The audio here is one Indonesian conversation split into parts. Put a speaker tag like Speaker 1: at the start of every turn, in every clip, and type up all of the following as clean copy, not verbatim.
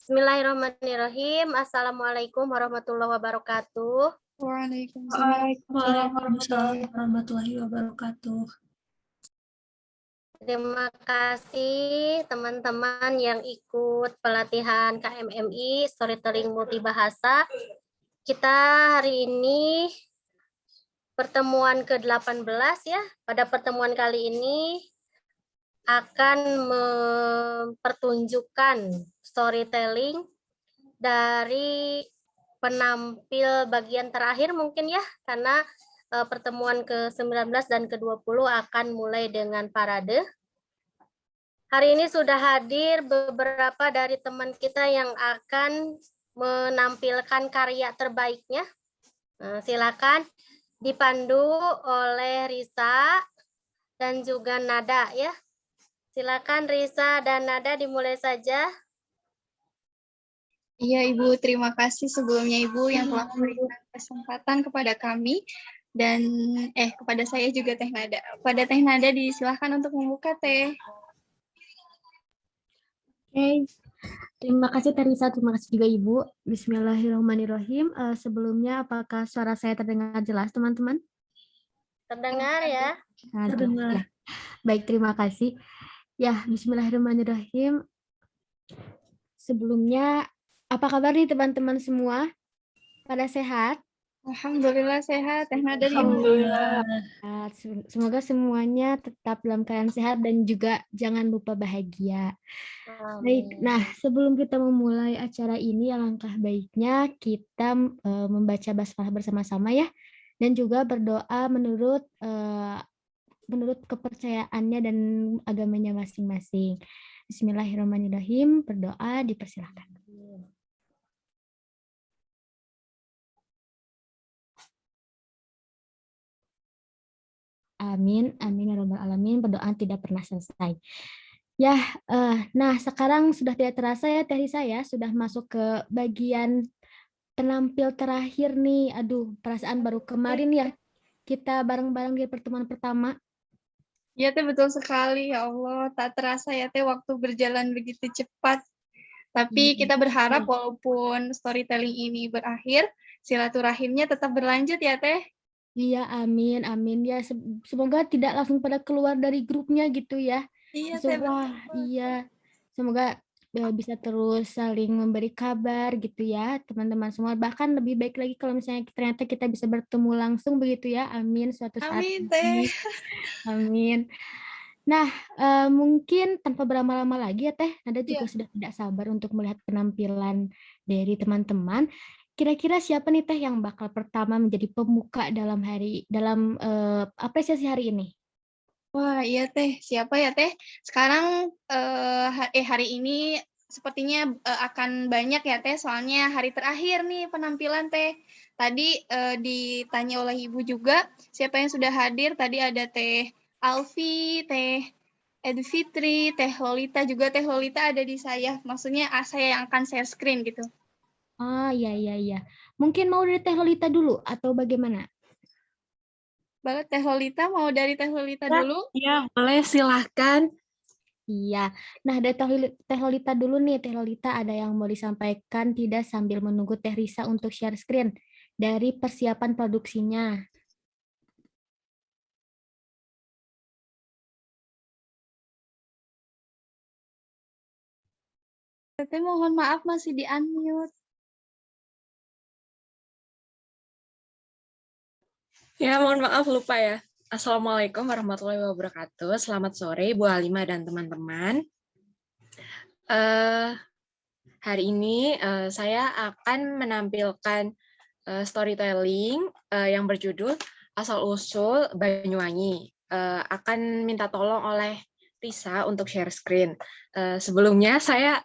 Speaker 1: Bismillahirrahmanirrahim. Assalamualaikum warahmatullahi wabarakatuh.
Speaker 2: Waalaikumsalam.
Speaker 3: Waalaikumsalam warahmatullahi wabarakatuh.
Speaker 1: Terima kasih teman-teman yang ikut pelatihan KMMI Storytelling Multibahasa. Kita hari ini pertemuan ke-18 ya. Pada pertemuan kali ini akan mempertunjukkan storytelling dari penampil bagian terakhir mungkin ya, karena pertemuan ke-19 dan ke-20 akan mulai dengan parade. Hari ini sudah hadir beberapa dari teman kita yang akan menampilkan karya terbaiknya. Silakan dipandu oleh Risa dan juga Nada ya. Silakan Risa dan Nada dimulai saja.
Speaker 2: Iya Ibu, terima kasih sebelumnya Ibu yang telah memberikan kesempatan kepada kami dan kepada saya juga Teh Nada. Pada Teh Nada disilahkan untuk membuka Teh.
Speaker 3: Oke, terima kasih Teresa, terima kasih juga Ibu. Bismillahirrahmanirrahim. Sebelumnya apakah suara saya terdengar jelas teman-teman?
Speaker 1: Terdengar ya?
Speaker 3: Terdengar. Ya. Baik, terima kasih. Ya, Bismillahirrahmanirrahim. Sebelumnya, apa kabar nih teman-teman semua? Pada sehat?
Speaker 2: Alhamdulillah sehat, Teh Nada.
Speaker 3: Alhamdulillah. Semoga semuanya tetap dalam keadaan sehat dan juga jangan lupa bahagia. Baik, nah sebelum kita memulai acara ini, alangkah baiknya kita membaca basmalah bersama-sama ya, dan juga berdoa menurut kepercayaannya dan agamanya masing-masing. Bismillahirrahmanirrahim, berdoa dipersilakan. Amin, amin ya rabbal alamin. Berdoa tidak pernah selesai. Ya, nah sekarang sudah tidak terasa ya Teh Risa ya, sudah masuk ke bagian penampil terakhir nih. Aduh, perasaan baru kemarin ya kita bareng-bareng di pertemuan pertama.
Speaker 2: Ya Teh, betul sekali ya Allah, tak terasa ya Teh waktu berjalan begitu cepat. Tapi kita berharap walaupun storytelling ini berakhir, silaturahimnya tetap berlanjut ya Teh.
Speaker 3: Iya, amin, amin ya. Semoga tidak langsung pada keluar dari grupnya gitu ya.
Speaker 2: Iya,
Speaker 3: iya. Semoga bisa terus saling memberi kabar gitu ya, teman-teman semua. Bahkan lebih baik lagi kalau misalnya ternyata kita bisa bertemu langsung begitu ya. Amin suatu saat.
Speaker 2: Amin, Teh.
Speaker 3: Amin. Nah, mungkin tanpa berlama-lama lagi ya Teh, Nada juga sudah tidak sabar untuk melihat penampilan dari teman-teman. Kira-kira siapa nih Teh yang bakal pertama menjadi pembuka dalam apresiasi hari ini?
Speaker 2: Wah, iya Teh. Siapa ya Teh? Sekarang hari ini sepertinya akan banyak ya Teh, soalnya hari terakhir nih penampilan Teh. Tadi ditanya oleh Ibu juga, siapa yang sudah hadir? Tadi ada Teh Alfi, Teh Edfitri, Teh Lolita juga. Teh Lolita ada di saya, maksudnya saya yang akan share screen gitu.
Speaker 3: Oh iya. Mungkin mau dari Teh Lolita dulu atau bagaimana?
Speaker 2: Boleh Teh Lolita, mau dari Teh Lolita dulu?
Speaker 4: Iya, boleh silahkan.
Speaker 3: Iya, nah dari Teh Lolita dulu nih, Teh Lolita ada yang mau disampaikan tidak sambil menunggu Teh Risa untuk share screen dari persiapan produksinya.
Speaker 2: Teh mohon maaf masih di unmute.
Speaker 4: Ya, mohon maaf lupa ya. Assalamualaikum warahmatullahi wabarakatuh. Selamat sore Bu Halimah dan teman-teman. Hari ini saya akan menampilkan storytelling yang berjudul Asal-Usul Banyuwangi. Akan minta tolong oleh Risa untuk share screen. Sebelumnya saya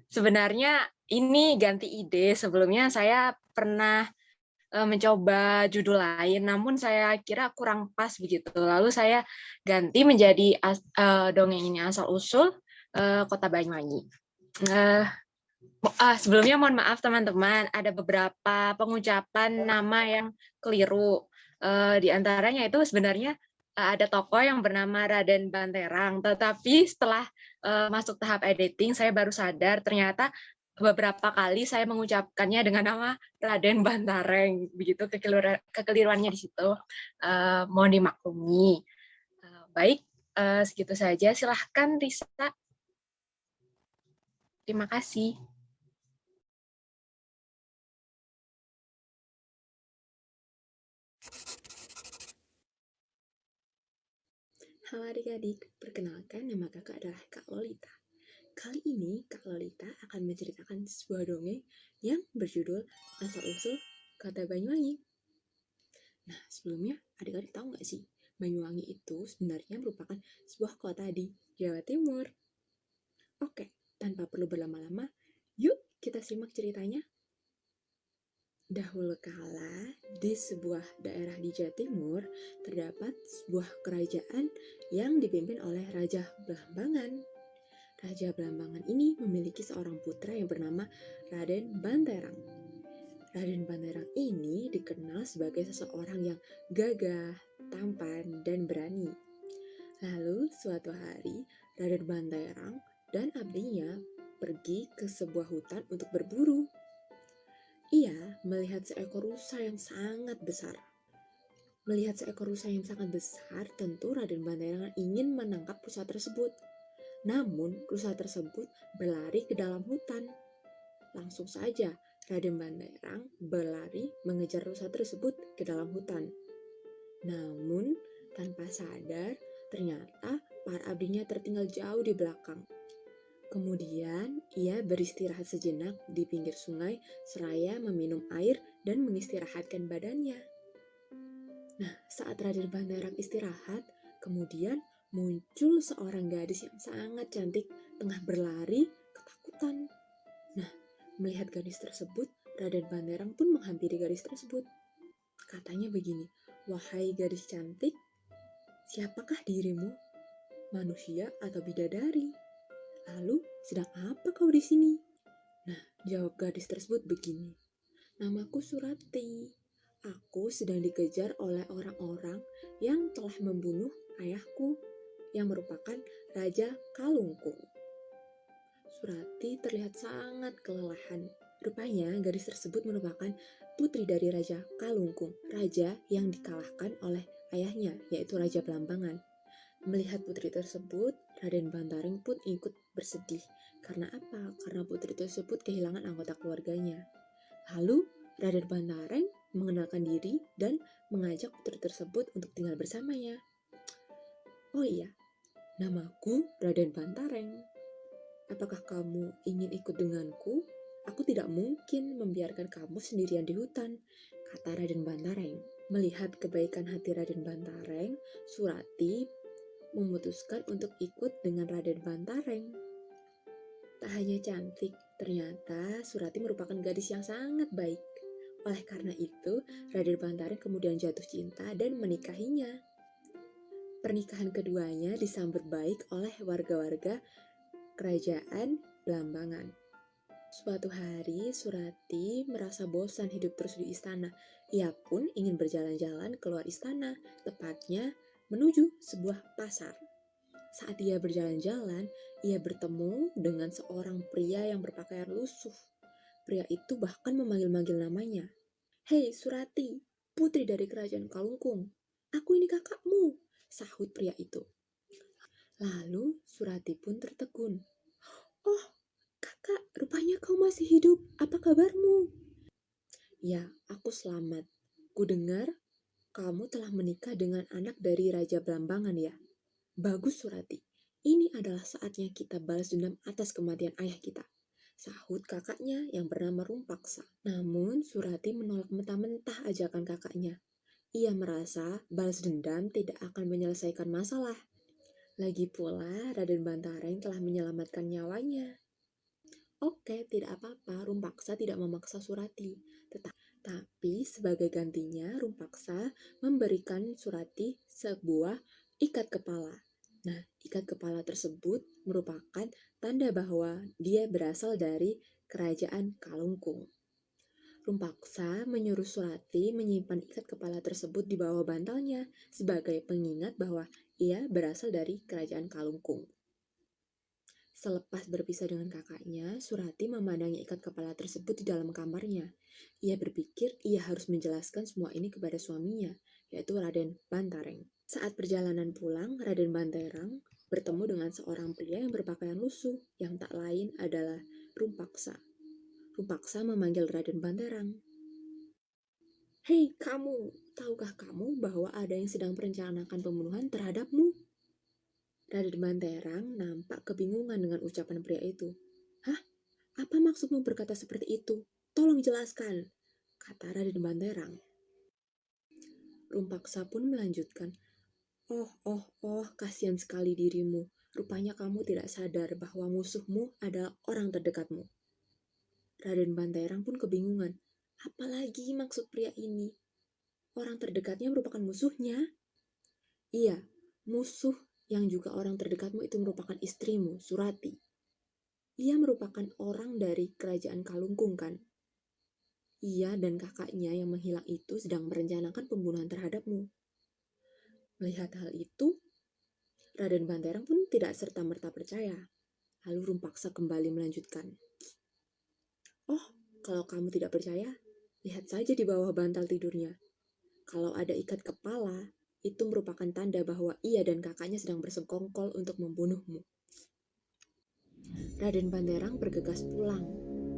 Speaker 4: sebenarnya ini ganti ide. Sebelumnya saya pernah mencoba judul lain, namun saya kira kurang pas begitu. Lalu saya ganti menjadi dongeng ini Asal-Usul Kota Banyuwangi. Sebelumnya mohon maaf teman-teman, ada beberapa pengucapan nama yang keliru. Di antaranya itu sebenarnya ada tokoh yang bernama Raden Banterang. Tetapi setelah masuk tahap editing, saya baru sadar ternyata beberapa kali saya mengucapkannya dengan nama Raden Bantareng. Begitu kekeliruannya di situ. Mohon dimaklumi. Baik, segitu saja. Silahkan Risa. Terima kasih.
Speaker 5: Halo adik-adik, perkenalkan nama kakak adalah Kak Lolita. Kali ini Kak Lolita akan menceritakan sebuah dongeng yang berjudul Asal-usul Kota Banyuwangi. Nah, sebelumnya adik-adik tahu nggak sih, Banyuwangi itu sebenarnya merupakan sebuah kota di Jawa Timur. Oke, tanpa perlu berlama-lama, yuk kita simak ceritanya. Dahulu kala, di sebuah daerah di Jawa Timur, terdapat sebuah kerajaan yang dipimpin oleh Raja Blambangan. Raja Blambangan ini memiliki seorang putra yang bernama Raden Banterang. Raden Banterang ini dikenal sebagai seseorang yang gagah, tampan, dan berani. Lalu, suatu hari, Raden Banterang dan abdinya pergi ke sebuah hutan untuk berburu. Ia melihat seekor rusa yang sangat besar. Melihat seekor rusa yang sangat besar, tentu Raden Banterang ingin menangkap rusa tersebut. Namun, rusa tersebut berlari ke dalam hutan. Langsung saja, Raden Banterang berlari mengejar rusa tersebut ke dalam hutan. Namun, tanpa sadar, ternyata para abdinya tertinggal jauh di belakang. Kemudian, ia beristirahat sejenak di pinggir sungai seraya meminum air dan mengistirahatkan badannya. Nah, saat Raden Banterang istirahat, kemudian muncul seorang gadis yang sangat cantik tengah berlari ketakutan. Nah, melihat gadis tersebut, Raden Banterang pun menghampiri gadis tersebut. Katanya begini, "Wahai gadis cantik, siapakah dirimu? Manusia atau bidadari? Lalu, sedang apa kau di sini?" Nah, jawab gadis tersebut begini, "Namaku Surati. Aku sedang dikejar oleh orang-orang yang telah membunuh ayahku, yang merupakan Raja Kalungkung." Surati terlihat sangat kelelahan. Rupanya gadis tersebut merupakan putri dari Raja Kalungkung, raja yang dikalahkan oleh ayahnya, yaitu Raja Blambangan. Melihat putri tersebut, Raden Banterang pun ikut bersedih. Karena apa? Karena putri tersebut kehilangan anggota keluarganya. Lalu, Raden Banterang mengenalkan diri dan mengajak putri tersebut untuk tinggal bersamanya. "Oh iya, namaku Raden Banterang. Apakah kamu ingin ikut denganku? Aku tidak mungkin membiarkan kamu sendirian di hutan," kata Raden Banterang. Melihat kebaikan hati Raden Banterang, Surati memutuskan untuk ikut dengan Raden Banterang. Tak hanya cantik, ternyata Surati merupakan gadis yang sangat baik. Oleh karena itu, Raden Banterang kemudian jatuh cinta dan menikahinya. Pernikahan keduanya disambut baik oleh warga-warga kerajaan Blambangan. Suatu hari, Surati merasa bosan hidup terus di istana. Ia pun ingin berjalan-jalan keluar istana, tepatnya menuju sebuah pasar. Saat ia berjalan-jalan, ia bertemu dengan seorang pria yang berpakaian lusuh. Pria itu bahkan memanggil-manggil namanya. "Hei Surati, putri dari kerajaan Kalungkung. Aku ini kakakmu," sahut pria itu. Lalu Surati pun tertegun. "Oh, kakak, rupanya kau masih hidup. Apa kabarmu?" "Ya, aku selamat. Kudengar kamu telah menikah dengan anak dari Raja Blambangan ya? Bagus Surati, ini adalah saatnya kita balas dendam atas kematian ayah kita," sahut kakaknya yang bernama Rumpaksa. Namun Surati menolak mentah-mentah ajakan kakaknya. Ia merasa balas dendam tidak akan menyelesaikan masalah. Lagi pula Raden Banterang telah menyelamatkan nyawanya. Oke, tidak apa-apa, Rumpaksa tidak memaksa Surati. Tapi sebagai gantinya, Rumpaksa memberikan Surati sebuah ikat kepala. Nah, ikat kepala tersebut merupakan tanda bahwa dia berasal dari kerajaan Kalungkung. Rumpaksa menyuruh Surati menyimpan ikat kepala tersebut di bawah bantalnya sebagai pengingat bahwa ia berasal dari kerajaan Kalungkung. Selepas berpisah dengan kakaknya, Surati memandangi ikat kepala tersebut di dalam kamarnya. Ia berpikir ia harus menjelaskan semua ini kepada suaminya, yaitu Raden Bantareng. Saat perjalanan pulang, Raden Banterang bertemu dengan seorang pria yang berpakaian lusuh, yang tak lain adalah Rumpaksa. Rumpaksa memanggil Raden Banterang. "Hei kamu, tahukah kamu bahwa ada yang sedang merencanakan pembunuhan terhadapmu?" Raden Banterang nampak kebingungan dengan ucapan pria itu. "Hah? Apa maksudmu berkata seperti itu? Tolong jelaskan," kata Raden Banterang. Rumpaksa pun melanjutkan, Oh, kasihan sekali dirimu. Rupanya kamu tidak sadar bahwa musuhmu adalah orang terdekatmu." Raden Banterang pun kebingungan. Apalagi maksud pria ini? Orang terdekatnya merupakan musuhnya? Iya, musuh yang juga orang terdekatmu itu merupakan istrimu, Surati. Ia merupakan orang dari kerajaan Kalungkung, kan? Ia dan kakaknya yang menghilang itu sedang merencanakan pembunuhan terhadapmu. Melihat hal itu, Raden Banterang pun tidak serta-merta percaya. Lalu Rumpaksa kembali melanjutkan. "Oh, kalau kamu tidak percaya, lihat saja di bawah bantal tidurnya. Kalau ada ikat kepala, itu merupakan tanda bahwa ia dan kakaknya sedang bersekongkol untuk membunuhmu." Raden Banterang bergegas pulang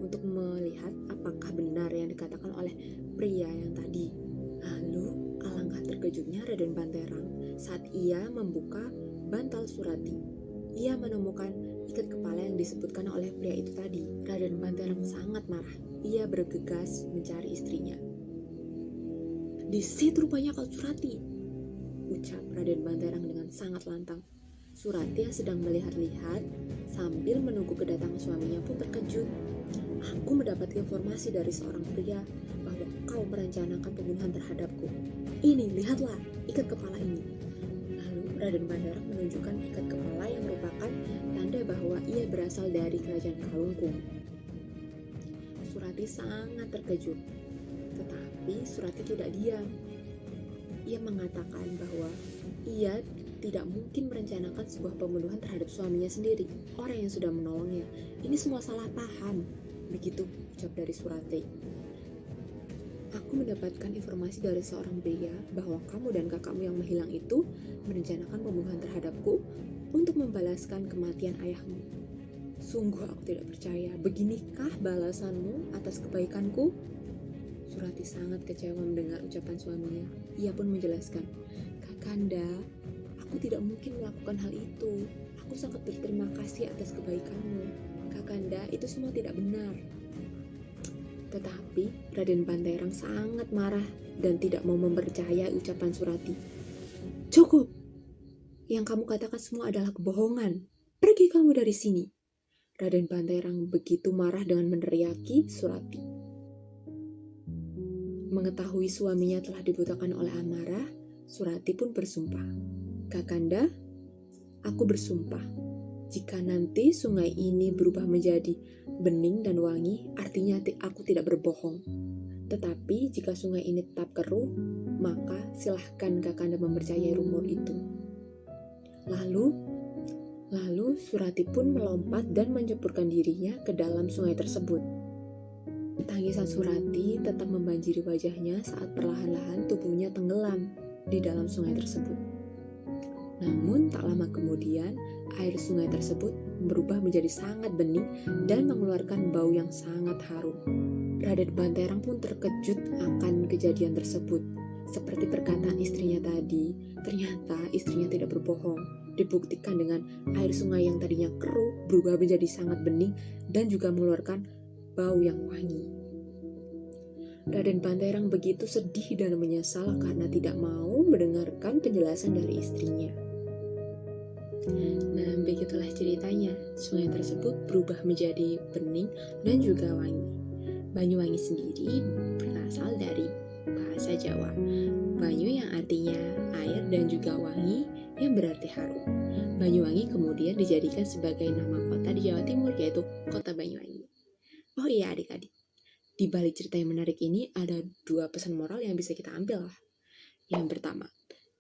Speaker 5: untuk melihat apakah benar yang dikatakan oleh pria yang tadi. Lalu, alangkah terkejutnya Raden Banterang saat ia membuka bantal Surati. Ia menemukan ikat kepala yang disebutkan oleh pria itu tadi. Raden Banterang sangat marah. Ia bergegas mencari istrinya. "Di situ rupanya kau, Surati," ucap Raden Banterang dengan sangat lantang. Surati yang sedang melihat-lihat sambil menunggu kedatangan suaminya pun terkejut. "Aku mendapat informasi dari seorang pria bahwa kau merencanakan pembunuhan terhadapku. Ini, lihatlah, ikat kepala ini." Lalu Raden Banterang menunjukkan ikat kepala yang merupakan tanda bahwa ia berasal dari kerajaan Kalungkung. Surati sangat terkejut, tetapi Surati tidak diam. Ia mengatakan bahwa ia tidak mungkin merencanakan sebuah pembunuhan terhadap suaminya sendiri, orang yang sudah menolongnya. Ini semua salah paham, begitu ucap dari Surati. "Aku mendapatkan informasi dari seorang pria bahwa kamu dan kakakmu yang menghilang itu merencanakan pembunuhan terhadapku untuk membalaskan kematian ayahmu. Sungguh aku tidak percaya. Beginikah balasanmu atas kebaikanku?" Surati sangat kecewa mendengar ucapan suaminya. Ia pun menjelaskan, "Kakanda, aku tidak mungkin melakukan hal itu. Aku sangat berterima kasih atas kebaikanmu. Kakanda, itu semua tidak benar." Tetapi Raden Banterang sangat marah dan tidak mau mempercayai ucapan Surati. "Cukup! Yang kamu katakan semua adalah kebohongan. Pergi kamu dari sini." Raden Banterang begitu marah dengan meneriaki Surati. Mengetahui suaminya telah dibutakan oleh amarah, Surati pun bersumpah, "Kakanda, aku bersumpah, jika nanti sungai ini berubah menjadi bening dan wangi, artinya aku tidak berbohong. Tetapi jika sungai ini tetap keruh, maka silahkan Kakanda mempercayai rumor itu." Lalu Surati pun melompat dan menceburkan dirinya ke dalam sungai tersebut. Tangisan Surati tetap membanjiri wajahnya saat perlahan-lahan tubuhnya tenggelam di dalam sungai tersebut. Namun tak lama kemudian, air sungai tersebut berubah menjadi sangat bening dan mengeluarkan bau yang sangat harum. Raden Banterang pun terkejut akan kejadian tersebut. Seperti perkataan istrinya tadi, ternyata istrinya tidak berbohong. Dibuktikan dengan air sungai yang tadinya keruh berubah menjadi sangat bening dan juga mengeluarkan bau yang wangi. Raden Banterang begitu sedih dan menyesal karena tidak mau mendengarkan penjelasan dari istrinya. Nah, begitulah ceritanya. Sungai tersebut berubah menjadi bening dan juga wangi. Banyuwangi sendiri berasal dari bahasa Jawa. Banyu yang artinya air dan juga wangi yang berarti harum. Banyuwangi kemudian dijadikan sebagai nama kota di Jawa Timur, yaitu Kota Banyuwangi. Oh iya adik-adik, Di balik cerita yang menarik ini ada 2 pesan moral yang bisa kita ambil. Yang pertama,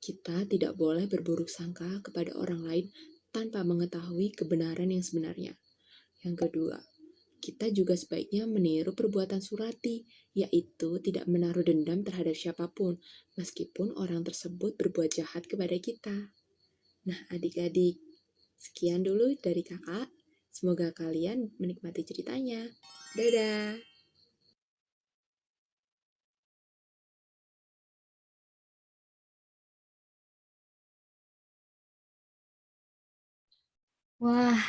Speaker 5: kita tidak boleh berburuk sangka kepada orang lain tanpa mengetahui kebenaran yang sebenarnya. Yang kedua, kita juga sebaiknya meniru perbuatan Surati, yaitu tidak menaruh dendam terhadap siapapun, meskipun orang tersebut berbuat jahat kepada kita. Nah, adik-adik, sekian dulu dari kakak. Semoga kalian menikmati ceritanya. Dadah!
Speaker 3: Wah,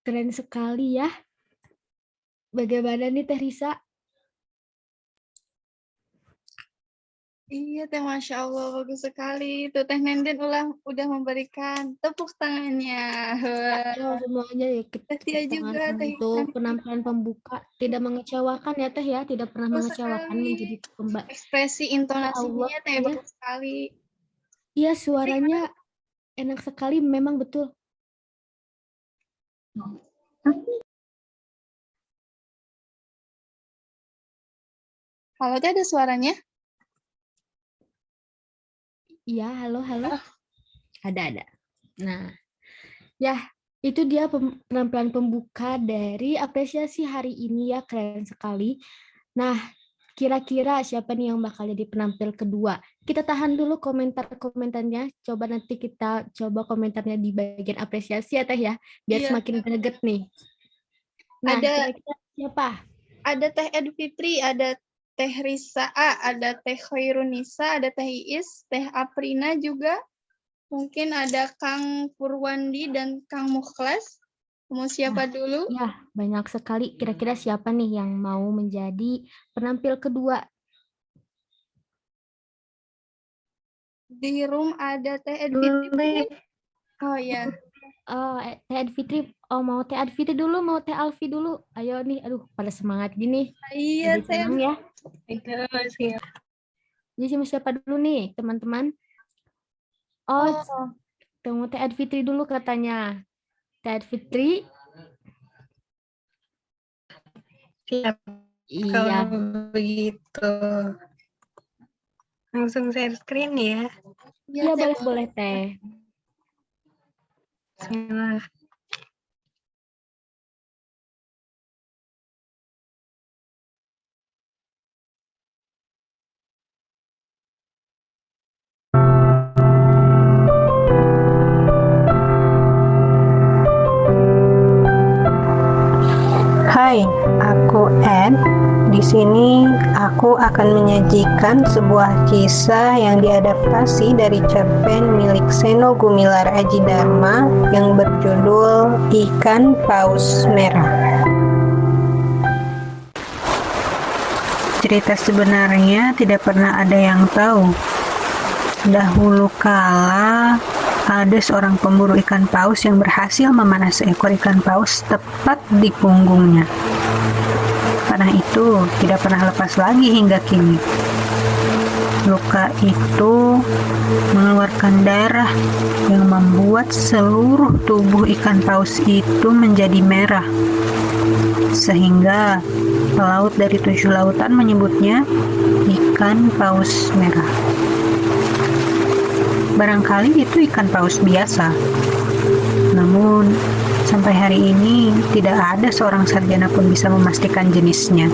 Speaker 3: keren sekali ya. Bagaimana nih Teh Risa?
Speaker 2: Iya Teh, Masya Allah, bagus sekali. Tuh Teh Nenden udah memberikan tepuk tangannya. Wah,
Speaker 3: Ya, semuanya ya
Speaker 2: Tia
Speaker 3: tepuk
Speaker 2: juga
Speaker 3: tangan
Speaker 2: Teh
Speaker 3: untuk
Speaker 2: Intan.
Speaker 3: penampilan pembuka. Tidak mengecewakan ya Teh ya, tidak pernah
Speaker 2: Betul
Speaker 3: mengecewakan
Speaker 2: sekali.
Speaker 3: menjadi
Speaker 2: Ekspresi
Speaker 3: Allah
Speaker 2: intonasinya Teh
Speaker 3: ya.
Speaker 2: bagus sekali.
Speaker 3: Iya, suaranya enak sekali, memang betul.
Speaker 2: Halo Teh, ada suaranya?
Speaker 3: Iya, halo. Ada. Nah, ya itu dia penampilan pembuka dari apresiasi hari ini ya, keren sekali. Nah, kira-kira siapa nih yang bakal jadi penampil kedua? Kita tahan dulu komentarnya. Coba nanti kita coba komentarnya di bagian apresiasi ya Teh ya, biar
Speaker 2: Iya.
Speaker 3: semakin greget nih. Nah, kira-kira siapa?
Speaker 2: Ada Teh Edfitri, ada Teh Risa A, ada Teh Khairunisa, ada Teh Iis, Teh Aprina juga. Mungkin ada Kang Purwandi dan Kang Mukhlas. Mau siapa dulu?
Speaker 3: Ya, banyak sekali. Kira-kira siapa nih yang mau menjadi penampil kedua?
Speaker 2: Di room ada Teh Edfitri. Oh ya.
Speaker 3: Teh Adfitri, mau Teh Adfitri dulu, mau Teh Alfi dulu. Ayo nih, aduh pada semangat gini.
Speaker 2: Iya
Speaker 3: Jadi
Speaker 2: Teh.
Speaker 3: senang ya.
Speaker 2: Siap.
Speaker 3: Jadi sama siapa dulu nih, teman-teman? Tunggu Teh Adfitri dulu katanya. Teh Adfitri.
Speaker 6: Siap.
Speaker 3: Iya.
Speaker 6: Kalau begitu. Langsung share screen ya.
Speaker 3: Iya, boleh Teh.
Speaker 6: Bismillah. Hai, aku Ed. Di sini aku akan menyajikan sebuah kisah yang diadaptasi dari cerpen milik Seno Gumilar Aji Dharma yang berjudul Ikan Paus Merah. Cerita sebenarnya tidak pernah ada yang tahu. Dahulu kala ada seorang pemburu ikan paus yang berhasil memanah seekor ikan paus tepat di punggungnya. Panah itu tidak pernah lepas lagi hingga kini. Luka itu mengeluarkan darah yang membuat seluruh tubuh ikan paus itu menjadi merah. Sehingga pelaut dari 7 lautan menyebutnya ikan paus merah. Barangkali itu ikan paus biasa. Namun, sampai hari ini tidak ada seorang sarjana pun bisa memastikan jenisnya.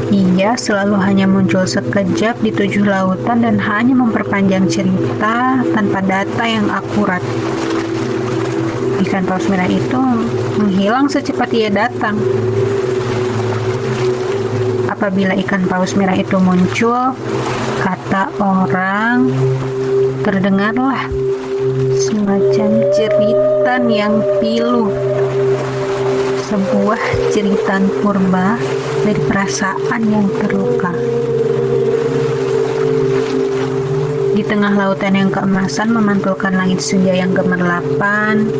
Speaker 6: Ia selalu hanya muncul sekejap di 7 lautan dan hanya memperpanjang cerita tanpa data yang akurat. Ikan paus merah itu menghilang secepat ia datang. Apabila ikan paus merah itu muncul, kata orang, terdengarlah semacam jeritan yang pilu. Sebuah jeritan purba dari perasaan yang terluka. Di tengah lautan yang keemasan memantulkan langit senja yang gemerlapan,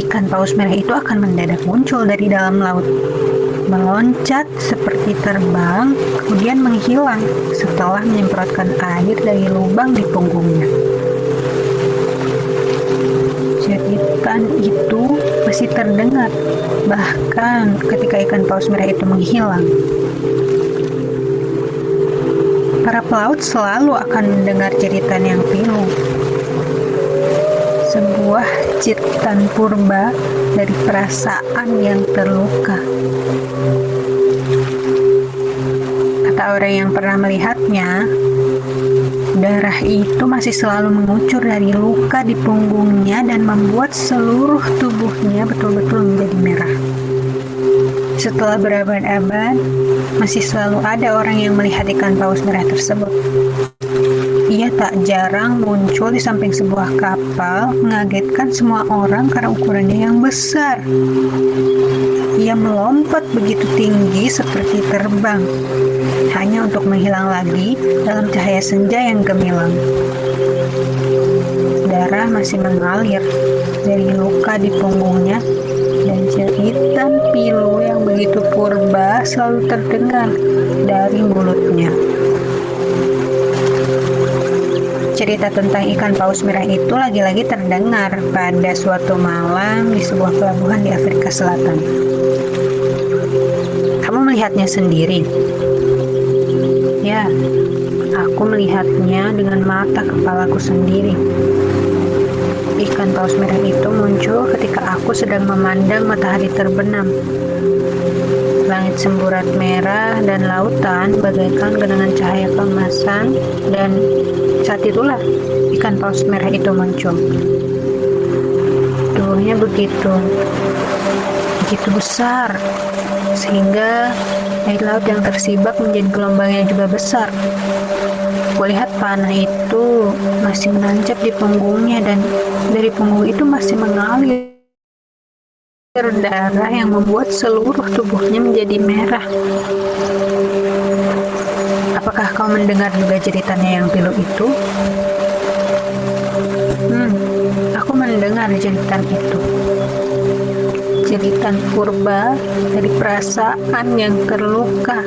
Speaker 6: ikan paus merah itu akan mendadak muncul dari dalam laut. Meloncat seperti terbang, kemudian menghilang setelah menyemprotkan air dari lubang di punggungnya. Jeritan itu masih terdengar, bahkan ketika ikan paus merah itu menghilang. Para pelaut selalu akan mendengar jeritan yang pilu. Sebuah jeritan purba dari perasaan yang terluka. Kata orang yang pernah melihatnya, darah itu masih selalu mengucur dari luka di punggungnya dan membuat seluruh tubuhnya betul-betul menjadi merah. Setelah berabad-abad, masih selalu ada orang yang melihat ikan paus merah tersebut. Ia tak jarang muncul di samping sebuah kapal, mengagetkan semua orang karena ukurannya yang besar. Ia melompat begitu tinggi seperti terbang, hanya untuk menghilang lagi dalam cahaya senja yang gemilang. Darah masih mengalir dari luka di punggungnya, dan jeritan pilu yang begitu purba selalu terdengar dari mulutnya. Cerita tentang ikan paus merah itu lagi-lagi terdengar pada suatu malam di sebuah pelabuhan di Afrika Selatan. Kamu melihatnya sendiri? Ya, aku melihatnya dengan mata kepalaku sendiri. Ikan paus merah itu muncul ketika aku sedang memandang matahari terbenam. Langit semburat merah dan lautan bagaikan genangan cahaya keemasan, dan saat itulah ikan paus merah itu muncul. Tubuhnya begitu besar, sehingga air laut yang tersibak menjadi gelombangnya juga besar. Kulihat panah itu masih menancap di punggungnya, dan dari punggung itu masih mengalir darah yang membuat seluruh tubuhnya menjadi merah. Apakah kau mendengar juga jeritannya yang pilu itu? Aku mendengar jeritan itu. Jeritan purba dari perasaan yang terluka.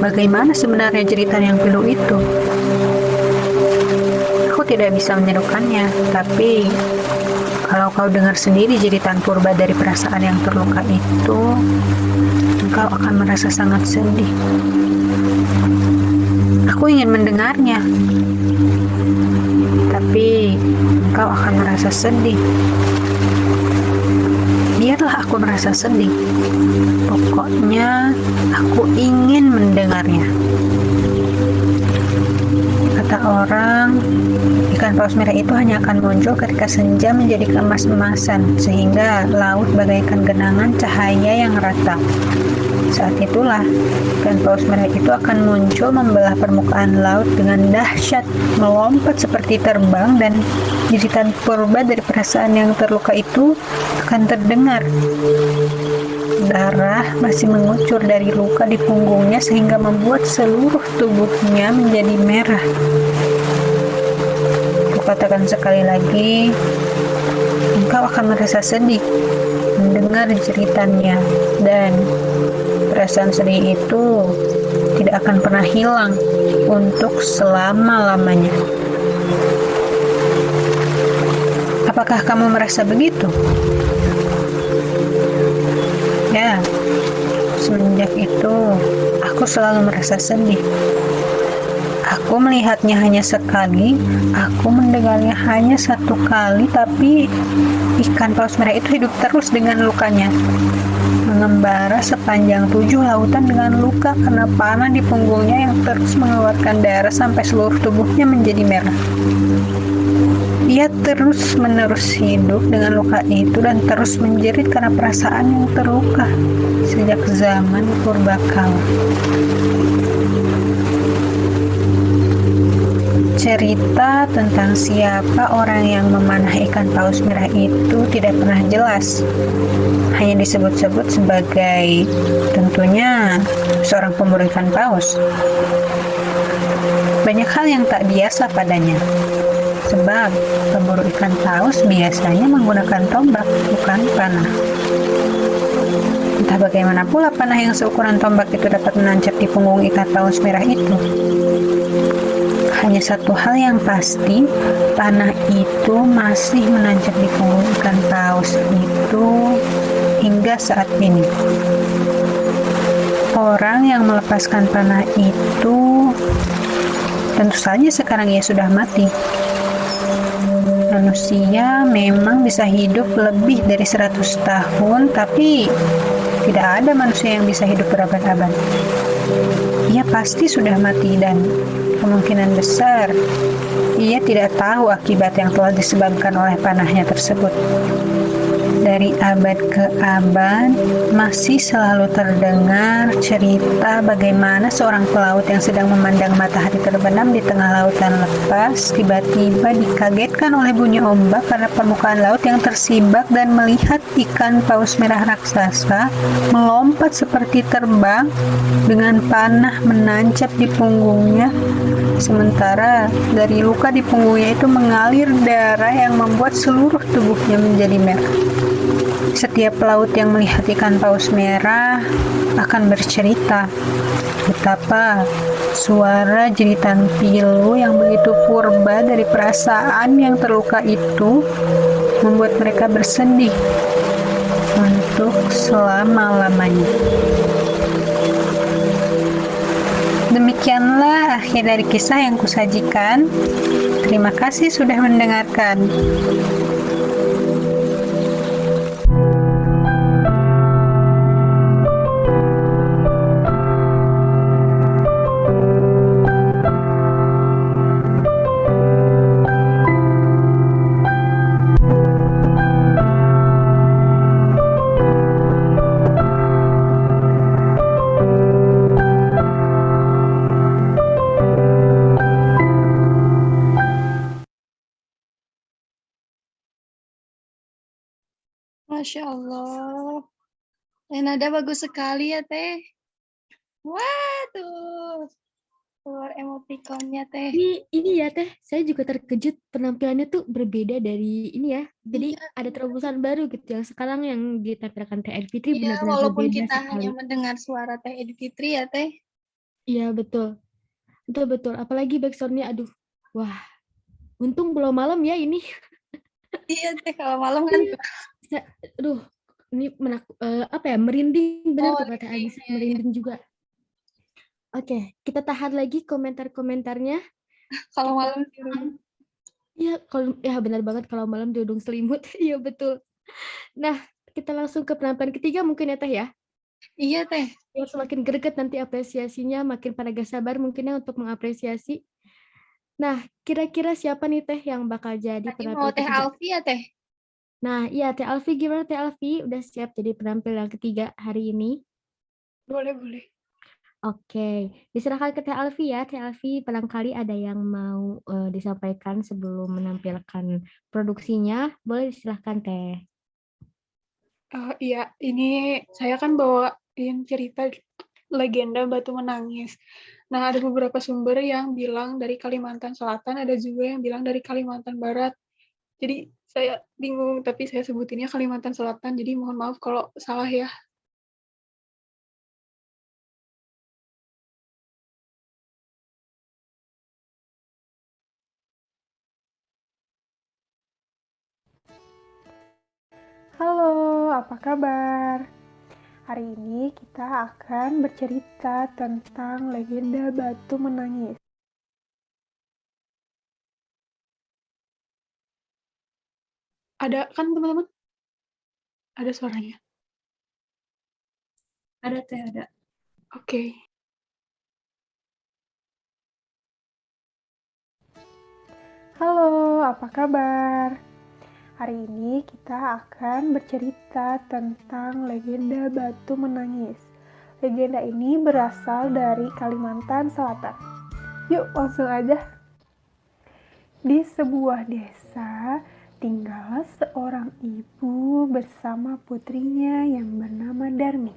Speaker 6: Bagaimana sebenarnya jeritan yang pilu itu? Aku tidak bisa menirukannya, tapi kalau kau dengar sendiri jeritan purba dari perasaan yang terluka itu, engkau akan merasa sangat sedih. Aku ingin mendengarnya, tapi engkau akan merasa sedih. Biarlah aku merasa sedih. Pokoknya, aku ingin mendengarnya. Kata orang, ikan paus merah itu hanya akan muncul ketika senja menjadi keemas-emasan, sehingga laut bagaikan genangan cahaya yang rata. Saat itulah, ikan paus merah itu akan muncul membelah permukaan laut dengan dahsyat, melompat seperti terbang, dan jeritan purba dari perasaan yang terluka itu akan terdengar. Darah masih mengucur dari luka di punggungnya sehingga membuat seluruh tubuhnya menjadi merah. Kukatakan sekali lagi, engkau akan merasa sedih mendengar jeritannya, dan perasaan sedih itu tidak akan pernah hilang untuk selama-lamanya. Apakah kamu merasa begitu? Ya, semenjak itu aku selalu merasa sedih. Aku melihatnya hanya sekali, aku mendengarnya hanya satu kali, tapi ikan paus merah itu hidup terus dengan lukanya. Mengembara sepanjang 7 lautan dengan luka karena panah di punggungnya yang terus mengeluarkan darah sampai seluruh tubuhnya menjadi merah. Ia terus-menerus hidup dengan luka itu dan terus menjerit karena perasaan yang terluka sejak zaman purbakala. Cerita tentang siapa orang yang memanah ikan paus merah itu tidak pernah jelas. Hanya disebut-sebut sebagai tentunya seorang pemburu ikan paus. Banyak hal yang tak biasa padanya. Sebab pemburu ikan paus biasanya menggunakan tombak, bukan panah. Entah bagaimana pula panah yang seukuran tombak itu dapat menancap di punggung ikan paus merah itu. Hanya satu hal yang pasti, panah itu masih menancap di punggung ikan paus itu hingga saat ini. Orang yang melepaskan panah itu tentu saja sekarang ia sudah mati. Manusia memang bisa hidup lebih dari 100 tahun, tapi tidak ada manusia yang bisa hidup berabad-abad. Ia pasti sudah mati dan kemungkinan besar ia tidak tahu akibat yang telah disebabkan oleh panahnya tersebut. Dari abad ke abad, masih selalu terdengar cerita bagaimana seorang pelaut yang sedang memandang matahari terbenam di tengah lautan lepas, tiba-tiba dikagetkan oleh bunyi ombak karena permukaan laut yang tersibak dan melihat ikan paus merah raksasa melompat seperti terbang dengan panah menancap di punggungnya. Sementara dari luka di punggungnya itu mengalir darah yang membuat seluruh tubuhnya menjadi merah. Setiap pelaut yang melihat ikan paus merah akan bercerita betapa suara jeritan pilu yang begitu purba dari perasaan yang terluka itu membuat mereka bersedih untuk selama-lamanya. Demikianlah akhir dari kisah yang kusajikan. Terima kasih sudah mendengarkan.
Speaker 2: Masya Allah. Nada bagus sekali ya, Teh. Waduh. Keluar emotikonnya, Teh.
Speaker 3: Ini ya Teh, saya juga terkejut penampilannya tuh berbeda dari ini ya. Jadi ada terobosan baru gitu yang sekarang yang ditampilkan Teh Edfitri
Speaker 2: Iya,
Speaker 3: benar-benar
Speaker 2: walaupun
Speaker 3: berbeda
Speaker 2: kita
Speaker 3: sekali.
Speaker 2: hanya mendengar suara Teh Edfitri ya, Teh.
Speaker 3: Iya betul, betul. Apalagi backsoundnya, aduh, wah, untung belum malam ya ini.
Speaker 2: Iya, Teh, kalau malam kan.
Speaker 3: Iya. Aduh, ini merinding benar
Speaker 2: Oh,
Speaker 3: tuh kata
Speaker 2: merinding,
Speaker 3: Agisa,
Speaker 2: iya, iya.
Speaker 3: merinding juga. Oke, kita tahan lagi komentar-komentarnya.
Speaker 2: Kalau malam di rumah.
Speaker 3: Iya, benar banget kalau malam diudung selimut. Iya betul. Nah, kita langsung ke penampilan ketiga mungkin ya Teh ya.
Speaker 2: Iya, Teh.
Speaker 3: Biar semakin greget nanti apresiasinya, makin pada gak sabar mungkin ya untuk mengapresiasi. Nah, kira-kira siapa nih Teh yang bakal jadi
Speaker 2: Tadi
Speaker 3: penampil
Speaker 2: mau Teh
Speaker 3: ketiga?
Speaker 2: Alfi ya, Teh?
Speaker 3: Nah, iya Teh Alfi, gimana Teh Alfi? Udah siap jadi penampil yang ketiga hari ini?
Speaker 2: Boleh.
Speaker 3: Oke, diserahkan ke Teh Alfi ya. Teh Alfi, barangkali ada yang mau disampaikan sebelum menampilkan produksinya. Boleh disilahkan Teh.
Speaker 7: Iya, ini saya kan bawain cerita legenda Batu Menangis. Nah, ada beberapa sumber yang bilang dari Kalimantan Selatan, ada juga yang bilang dari Kalimantan Barat. Jadi saya bingung, tapi saya sebutinnya Kalimantan Selatan, jadi mohon maaf kalau salah ya. Halo, apa kabar? Hari ini kita akan bercerita tentang legenda Batu Menangis. Ada kan teman-teman? Ada suaranya?
Speaker 8: Ada Teh, ada.
Speaker 7: Oke. Halo, apa kabar? Hari ini kita akan bercerita tentang legenda Batu Menangis. Legenda ini berasal dari Kalimantan Selatan. Yuk, langsung aja. Di sebuah desa, tinggal seorang ibu bersama putrinya yang bernama Darmi.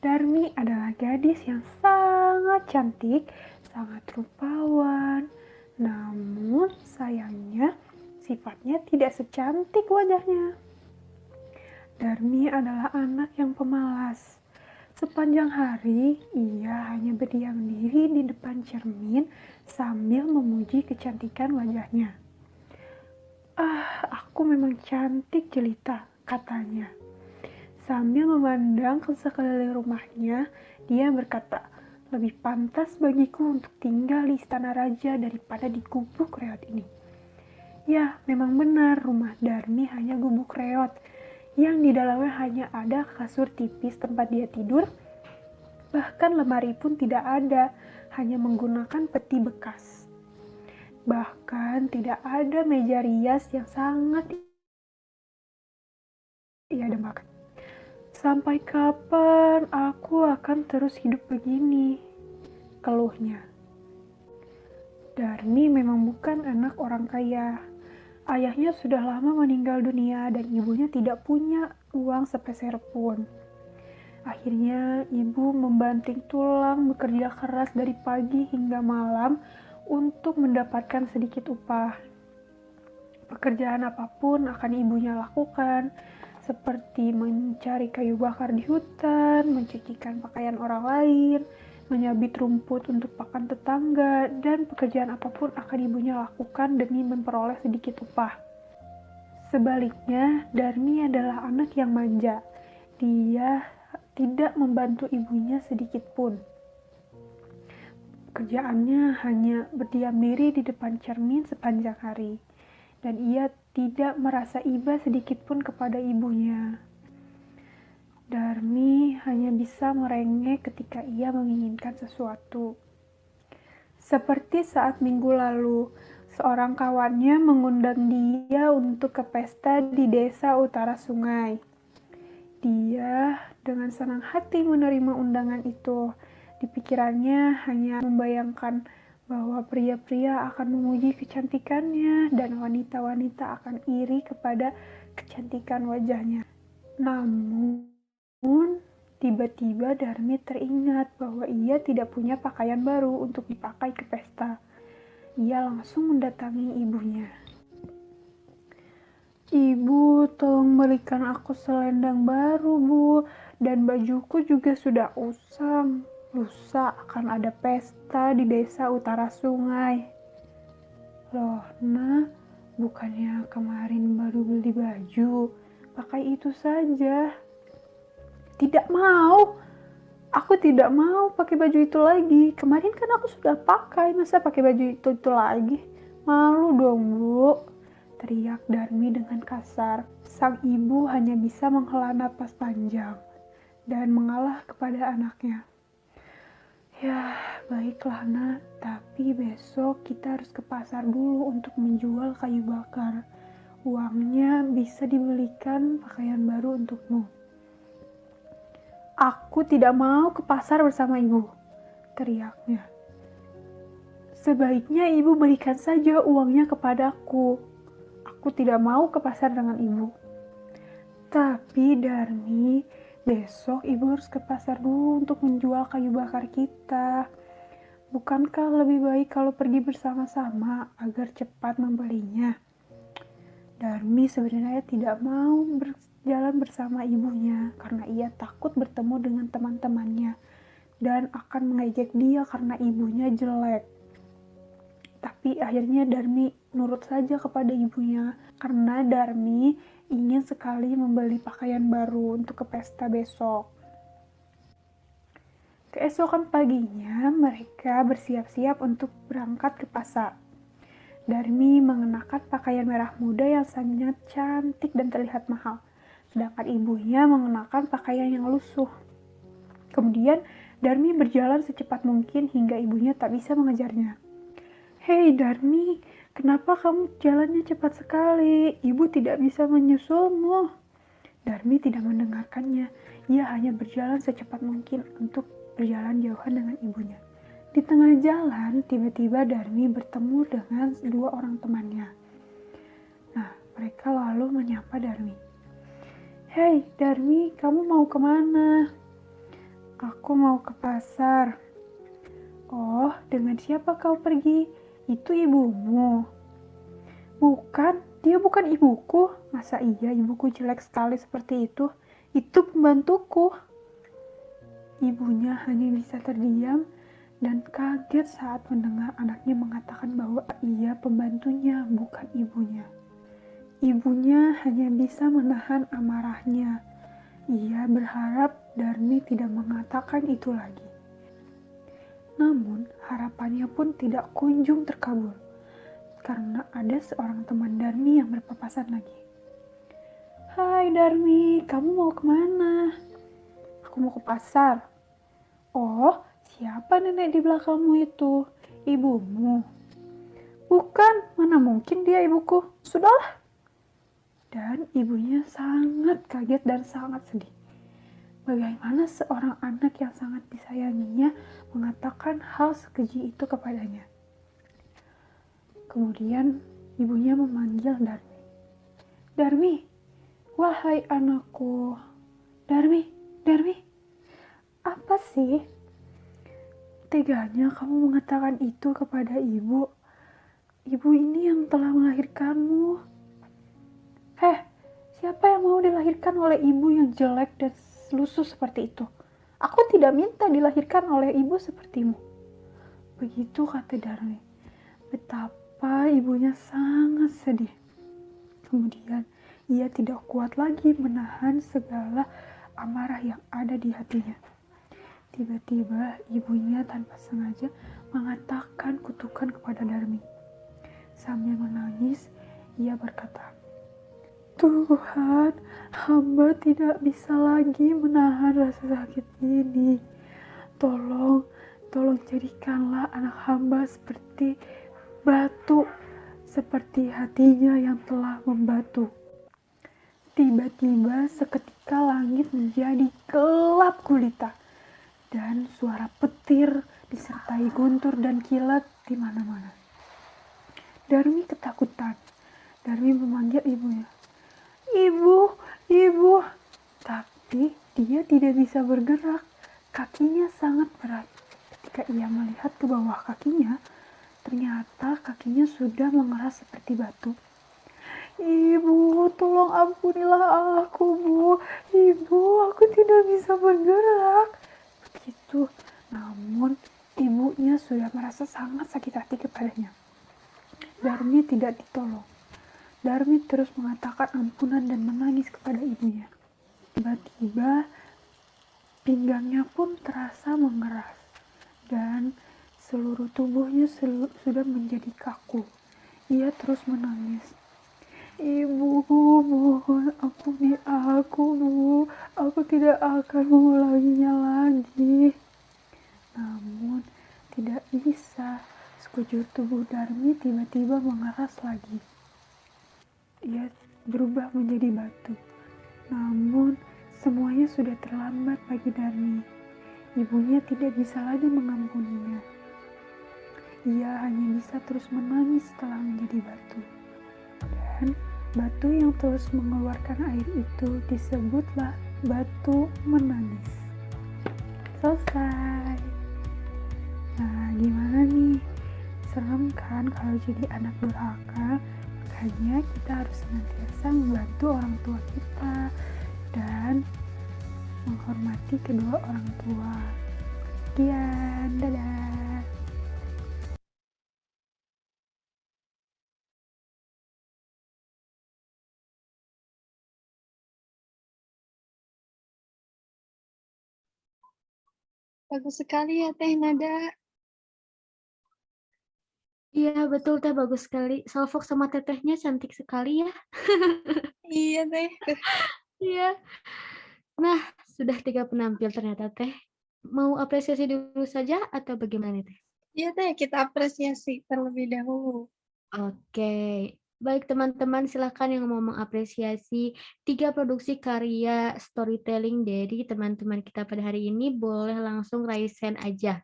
Speaker 7: Darmi adalah gadis yang sangat cantik, sangat rupawan, namun sayangnya sifatnya tidak secantik wajahnya. Darmi adalah anak yang pemalas.
Speaker 8: Sepanjang hari, ia hanya berdiam diri di depan cermin sambil memuji kecantikan wajahnya. Aku memang cantik jelita, katanya. Sambil memandang ke sekeliling rumahnya, dia berkata, lebih pantas bagiku untuk tinggal di istana raja daripada di gubuk reot ini. Ya, memang benar rumah Darmi hanya gubuk reot, yang di dalamnya hanya ada kasur tipis tempat dia tidur, bahkan lemari pun tidak ada, hanya menggunakan peti bekas. Bahkan tidak ada meja rias yang sangat ia dambakan. Sampai kapan aku akan terus hidup begini? Keluhnya. Darmi memang bukan anak orang kaya. Ayahnya sudah lama meninggal dunia dan ibunya tidak punya uang sepeser pun. Akhirnya ibu membanting tulang bekerja keras dari pagi hingga malam untuk mendapatkan sedikit upah. Pekerjaan apapun akan ibunya lakukan, seperti mencari kayu bakar di hutan, mencucikan pakaian orang lain, menyabit rumput untuk pakan tetangga, dan pekerjaan apapun akan ibunya lakukan demi memperoleh sedikit upah. Sebaliknya, Darmi adalah anak yang manja. Dia tidak membantu ibunya sedikit pun. Kerjaannya hanya berdiam diri di depan cermin sepanjang hari, dan ia tidak merasa iba sedikit pun kepada ibunya. Darmi hanya bisa merengek ketika ia menginginkan sesuatu. Seperti saat minggu lalu, seorang kawannya mengundang dia untuk ke pesta di desa utara sungai. Dia dengan senang hati menerima undangan itu. Di pikirannya hanya membayangkan bahwa pria-pria akan memuji kecantikannya dan wanita-wanita akan iri kepada kecantikan wajahnya. Namun, tiba-tiba Darmi teringat bahwa ia tidak punya pakaian baru untuk dipakai ke pesta. Ia langsung mendatangi ibunya. Ibu, tolong belikan aku selendang baru, Bu, dan bajuku juga sudah usang. Lusa akan ada pesta di desa utara sungai. Loh, Nak, bukannya kemarin baru beli baju? Pakai itu saja. Tidak mau. Aku tidak mau pakai baju itu lagi. Kemarin kan aku sudah pakai, masa pakai baju itu lagi? Malu dong, Bu, teriak Darmi dengan kasar. Sang ibu hanya bisa menghela napas panjang dan mengalah kepada anaknya. Ya, baiklah Nak, tapi besok kita harus ke pasar dulu untuk menjual kayu bakar. Uangnya bisa dibelikan pakaian baru untukmu. Aku tidak mau ke pasar bersama ibu, teriaknya. Sebaiknya ibu berikan saja uangnya kepadaku. Aku tidak mau ke pasar dengan ibu. Tapi Darmi, besok ibu harus ke pasar dulu untuk menjual kayu bakar kita. Bukankah lebih baik kalau pergi bersama-sama agar cepat membelinya? Darmi sebenarnya tidak mau berjalan bersama ibunya karena ia takut bertemu dengan teman-temannya dan akan mengejek dia karena ibunya jelek. Tapi akhirnya Darmi nurut saja kepada ibunya karena Darmi ingin sekali membeli pakaian baru untuk ke pesta besok. Keesokan paginya mereka bersiap-siap untuk berangkat ke pasar. Darmi mengenakan pakaian merah muda yang sangat cantik dan terlihat mahal, sedangkan ibunya mengenakan pakaian yang lusuh. Kemudian Darmi berjalan secepat mungkin hingga ibunya tak bisa mengejarnya. Hei Darmi, kenapa kamu jalannya cepat sekali? Ibu tidak bisa menyusulmu. Darmi tidak mendengarkannya. Ia hanya berjalan secepat mungkin untuk berjalan jauhan dengan ibunya. Di tengah jalan, tiba-tiba Darmi bertemu dengan dua orang temannya. Nah, mereka lalu menyapa Darmi. Hei Darmi, kamu mau kemana? Aku mau ke pasar. Oh, dengan siapa kau pergi? Itu ibumu. Bukan, dia bukan ibuku. Masa iya ibuku jelek sekali seperti itu? Itu pembantuku. Ibunya hanya bisa terdiam dan kaget saat mendengar anaknya mengatakan bahwa ia pembantunya, bukan ibunya. Ibunya hanya bisa menahan amarahnya. Ia berharap Darmi tidak mengatakan itu lagi. Namun, harapannya pun tidak kunjung terkabul, karena ada seorang teman Darmi yang berpapasan lagi. "Hai Darmi, kamu mau kemana?" "Aku mau ke pasar." "Oh, siapa nenek di belakangmu itu? Ibumu?" "Bukan, mana mungkin dia ibuku." "Sudahlah." Dan ibunya sangat kaget dan sangat sedih. Bagaimana seorang anak yang sangat disayanginya mengatakan hal sekeji itu kepadanya. Kemudian ibunya memanggil Darmi. "Darmi, wahai anakku." "Darmi, Darmi, apa sih? Teganya kamu mengatakan itu kepada ibu. Ibu ini yang telah melahirkanmu." Siapa yang mau dilahirkan oleh ibu yang jelek dan lusuh seperti itu? Aku tidak minta dilahirkan oleh ibu sepertimu." Begitu kata Darmi. Betapa ibunya sangat sedih. Kemudian ia tidak kuat lagi menahan segala amarah yang ada di hatinya. Tiba-tiba ibunya tanpa sengaja mengatakan kutukan kepada Darmi. Sambil menangis, ia berkata, "Tuhan, hamba tidak bisa lagi menahan rasa sakit ini. Tolong jadikanlah anak hamba seperti batu, seperti hatinya yang telah membatu." Tiba-tiba seketika langit menjadi gelap gulita, dan suara petir disertai guntur dan kilat di mana-mana. Darmi ketakutan. Darmi memanggil ibunya. "Ibu, ibu." Tapi dia tidak bisa bergerak. Kakinya sangat berat. Ketika ia melihat ke bawah kakinya, ternyata kakinya sudah mengeras seperti batu. "Ibu, tolong ampunilah aku, Bu. Ibu, aku tidak bisa bergerak." Begitu. Namun, ibunya sudah merasa sangat sakit hati kepadanya. Darmi tidak ditolong. Darmi terus mengatakan ampunan dan menangis kepada ibunya. Tiba-tiba, pinggangnya pun terasa mengeras, dan seluruh tubuhnya sudah menjadi kaku. Ia terus menangis. "Ibu, mohon ampuni aku, Bu. Aku tidak akan mengulanginya lagi." Namun, tidak bisa. Sekujur tubuh Darmi tiba-tiba mengeras lagi. Ia berubah menjadi batu. Namun, semuanya sudah terlambat bagi Darmi. Ibunya tidak bisa lagi mengampuninya. Ia hanya bisa terus menangis setelah menjadi batu. Dan batu yang terus mengeluarkan air itu disebutlah batu menangis. Selesai. Nah, gimana nih? Serem kan kalau jadi anak durhaka? Makanya kita harus senantiasa membantu orang tua kita dan menghormati kedua orang tua. Sekian, dadah.
Speaker 2: Bagus sekali ya Teh Nada.
Speaker 3: Iya, betul Teh, bagus sekali. Salfok sama tetehnya cantik sekali ya.
Speaker 2: Iya Teh.
Speaker 3: Iya. Nah, sudah 3 penampil ternyata Teh. Mau apresiasi dulu saja atau bagaimana Teh?
Speaker 2: Iya Teh, kita apresiasi terlebih dahulu.
Speaker 3: Oke. Baik teman-teman, silakan yang mau mengapresiasi 3 produksi karya storytelling dari teman-teman kita pada hari ini boleh langsung raise hand aja.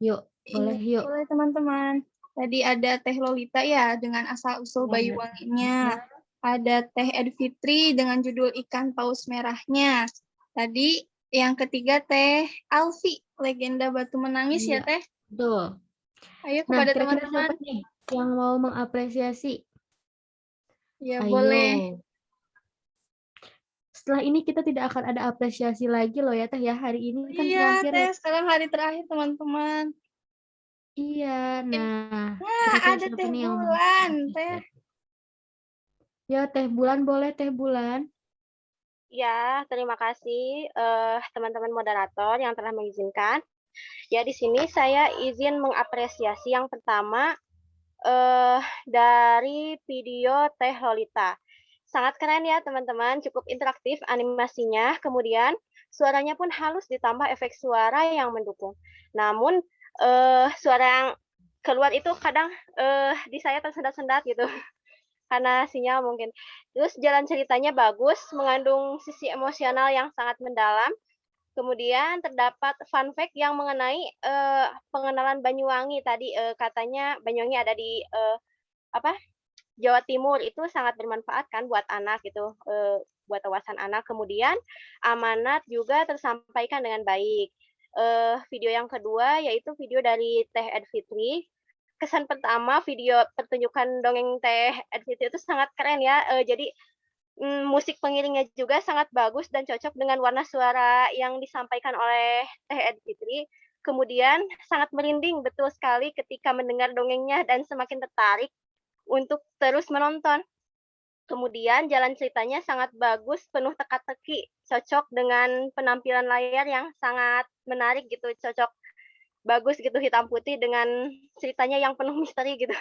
Speaker 3: Yuk, boleh yuk.
Speaker 2: Boleh teman-teman. Tadi ada Teh Lolita ya dengan asal-usul Bayi Wanginya. Ada Teh Edfitri dengan judul Ikan Paus Merahnya. Tadi yang ketiga Teh Alfi, Legenda Batu Menangis ya Teh.
Speaker 3: Betul.
Speaker 2: Ayo
Speaker 3: Nah,
Speaker 2: kepada
Speaker 3: kira-kira
Speaker 2: teman-teman.
Speaker 3: siapa nih yang mau mengapresiasi?
Speaker 2: Ya
Speaker 3: Ayo.
Speaker 2: boleh.
Speaker 3: setelah ini kita tidak akan ada apresiasi lagi loh ya Teh ya. Hari ini kan
Speaker 2: Iya,
Speaker 3: terakhir
Speaker 2: Teh,
Speaker 3: ya.
Speaker 2: sekarang hari terakhir teman-teman.
Speaker 3: Iya, nah
Speaker 2: Nah,
Speaker 3: kira-kira
Speaker 2: ada
Speaker 3: siapa
Speaker 2: Teh
Speaker 3: nih yang mau
Speaker 2: Bulan,
Speaker 3: apresiasi?
Speaker 2: Teh.
Speaker 3: Ya Teh Bulan, boleh Teh Bulan.
Speaker 9: Ya, terima kasih teman-teman moderator yang telah mengizinkan. Ya, di sini saya izin mengapresiasi yang pertama dari video Teh Lolita. Sangat keren ya teman-teman, cukup interaktif animasinya, kemudian suaranya pun halus ditambah efek suara yang mendukung. Namun suara yang keluar itu kadang di saya tersendat-sendat gitu. Karena sinyal mungkin. Terus jalan ceritanya bagus, mengandung sisi emosional yang sangat mendalam. Kemudian terdapat fun fact yang mengenai pengenalan Banyuwangi tadi, katanya Banyuwangi ada di Jawa Timur, itu sangat bermanfaat kan buat anak gitu, buat wawasan anak. Kemudian amanat juga tersampaikan dengan baik. Video yang kedua yaitu video dari Teh Ed Fitri. Kesan pertama video pertunjukan dongeng Teh Ed Fitri itu sangat keren ya, jadi musik pengiringnya juga sangat bagus dan cocok dengan warna suara yang disampaikan oleh Teh Ed Fitri. Kemudian sangat merinding betul sekali ketika mendengar dongengnya dan semakin tertarik untuk terus menonton. Kemudian jalan ceritanya sangat bagus, penuh teka-teki, cocok dengan penampilan layar yang sangat menarik gitu, cocok bagus gitu hitam putih dengan ceritanya yang penuh misteri gitu.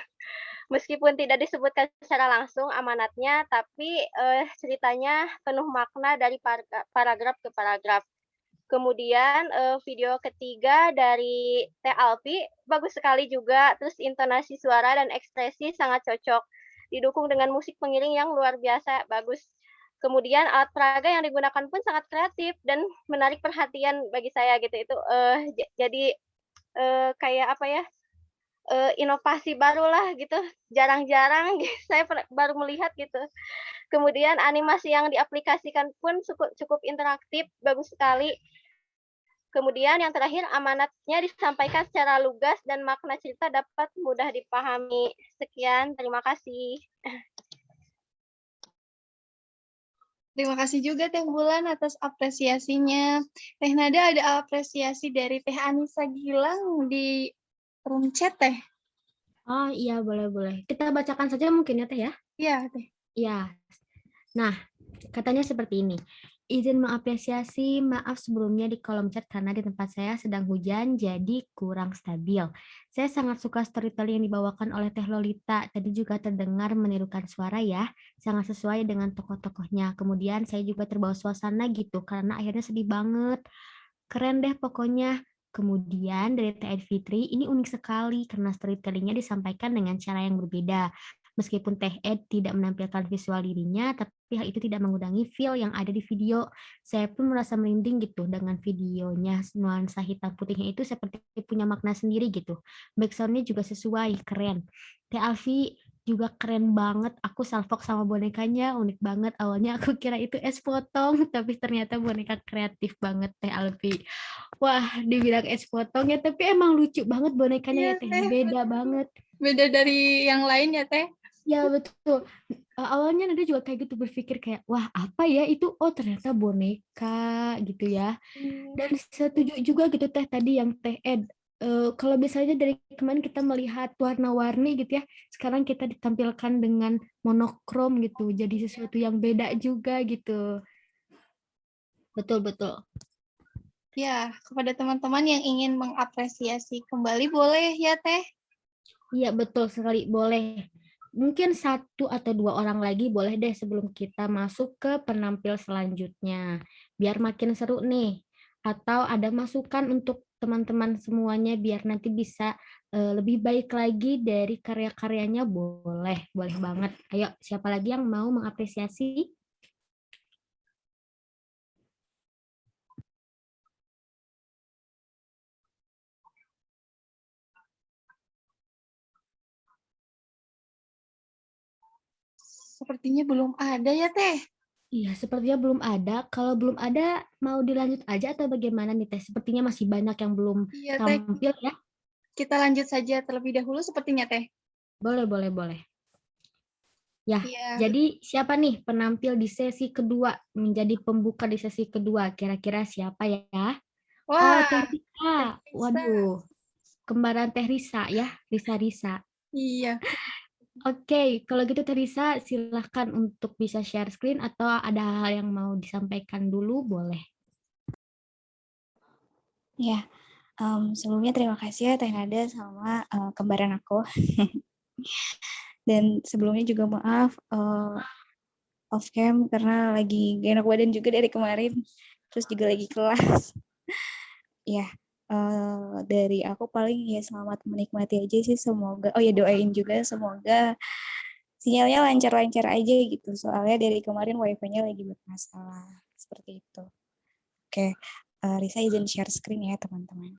Speaker 9: Meskipun tidak disebutkan secara langsung amanatnya, tapi ceritanya penuh makna dari paragraf ke paragraf. Kemudian video ketiga dari Teh Alfi bagus sekali juga, terus intonasi suara dan ekspresi sangat cocok. Didukung dengan musik pengiring yang luar biasa, bagus. Kemudian alat peraga yang digunakan pun sangat kreatif dan menarik perhatian bagi saya gitu. Itu jadi kayak apa ya? Inovasi barulah gitu. Jarang-jarang saya baru melihat gitu. Kemudian animasi yang diaplikasikan pun cukup interaktif, bagus sekali. Kemudian yang terakhir amanatnya disampaikan secara lugas dan makna cerita dapat mudah dipahami. Sekian, terima kasih.
Speaker 2: Terima kasih juga Teh Bulan atas apresiasinya. Teh Nada, ada apresiasi dari Teh Anissa Gilang di room chat, Teh.
Speaker 3: Oh iya, boleh. Kita bacakan saja mungkin ya Teh ya.
Speaker 2: Iya, Teh.
Speaker 3: Ya. Nah, katanya seperti ini. Izin mengapresiasi, maaf sebelumnya di kolom chat karena di tempat saya sedang hujan jadi kurang stabil. Saya sangat suka storytelling yang dibawakan oleh Teh Lolita. Tadi juga terdengar menirukan suara ya, sangat sesuai dengan tokoh-tokohnya. Kemudian saya juga terbawa suasana gitu karena akhirnya sedih banget. Keren deh pokoknya. Kemudian dari Teh Ed Fitri ini unik sekali karena storytellingnya disampaikan dengan cara yang berbeda. Meskipun Teh Ed tidak menampilkan visual dirinya, tapi hal itu tidak mengurangi feel yang ada di video. Saya pun merasa merinding gitu dengan videonya. Nuansa hitam putihnya itu seperti punya makna sendiri gitu. Backsound-nya juga sesuai, keren. Teh Alfi juga keren banget. Aku salfok sama bonekanya, unik banget. Awalnya aku kira itu es potong, tapi ternyata boneka kreatif banget Teh Alfi. Wah, dibilang es potong ya, tapi emang lucu banget bonekanya ya Teh. Beda banget.
Speaker 2: Beda dari yang lain ya Teh.
Speaker 3: Ya betul. Awalnya Nada juga kayak gitu berpikir kayak, wah apa ya itu? Oh ternyata boneka gitu ya. Dan setuju juga gitu Teh tadi yang Teh Ed. Kalau misalnya dari kemarin kita melihat warna-warni gitu ya, sekarang kita ditampilkan dengan monokrom gitu. Jadi sesuatu yang beda juga gitu. Betul.
Speaker 2: Ya, kepada teman-teman yang ingin mengapresiasi kembali boleh ya Teh?
Speaker 3: Iya betul sekali, boleh. Mungkin 1 atau 2 orang lagi boleh deh sebelum kita masuk ke penampil selanjutnya. Biar makin seru nih. Atau ada masukan untuk teman-teman semuanya biar nanti bisa lebih baik lagi dari karya-karyanya, boleh banget. Ayo, siapa lagi yang mau mengapresiasi?
Speaker 2: Sepertinya belum ada ya Teh.
Speaker 3: Iya, sepertinya belum ada. Kalau belum ada, mau dilanjut aja atau bagaimana nih Teh? Sepertinya masih banyak yang belum tampil ya.
Speaker 2: Kita lanjut saja terlebih dahulu sepertinya Teh.
Speaker 3: Boleh. Ya,
Speaker 2: Iya.
Speaker 3: jadi siapa nih penampil di sesi kedua, menjadi pembuka di sesi kedua? Kira-kira siapa ya? Oh,
Speaker 2: Wah,
Speaker 3: Teh Risa.
Speaker 2: Risa.
Speaker 3: Waduh, kembaran Teh Risa ya, Risa.
Speaker 2: Iya.
Speaker 3: Oke, kalau gitu Teh Risa silahkan untuk bisa share screen atau ada hal yang mau disampaikan dulu, boleh.
Speaker 10: Ya, sebelumnya terima kasih ya Teh Nada sama kembaran aku. Dan sebelumnya juga maaf off cam karena lagi gak enak badan juga dari kemarin. Terus juga lagi kelas. Ya, dari aku paling ya selamat menikmati aja sih, semoga. Oh ya, doain juga semoga sinyalnya lancar-lancar aja gitu. Soalnya dari kemarin wifi-nya lagi bermasalah. Seperti itu. Oke, Risa izin share screen ya teman-teman.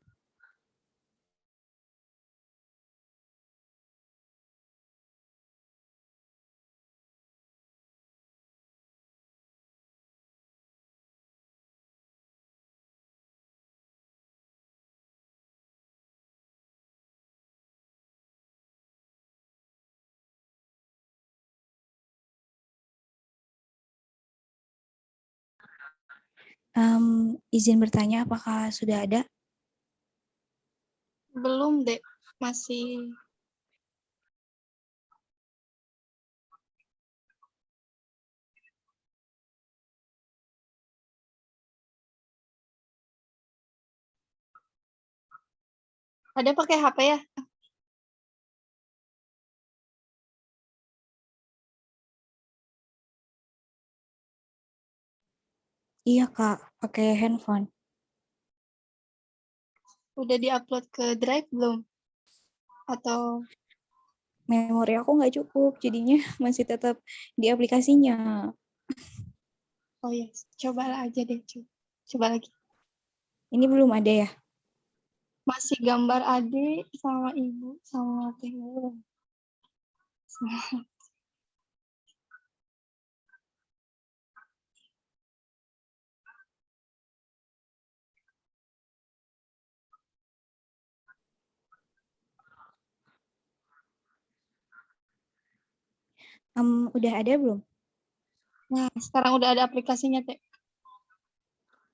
Speaker 10: Izin bertanya apakah sudah ada?
Speaker 2: Belum, Dek. Masih. Ada pakai HP ya?
Speaker 10: Iya Kak, pakai handphone.
Speaker 2: Udah diupload ke Drive belum? Atau
Speaker 10: Memori aku nggak cukup, jadinya masih tetap di aplikasinya.
Speaker 2: oh ya, coba aja deh. Coba lagi.
Speaker 10: Ini belum ada ya?
Speaker 2: Masih gambar adik sama ibu sama Teh Wulan.
Speaker 10: Udah ada belum?
Speaker 2: Nah, sekarang udah ada aplikasinya, Teh.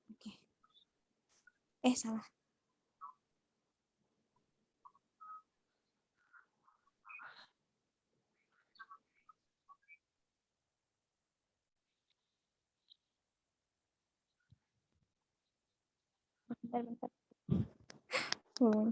Speaker 10: Oke. Salah. Bentar. Belum.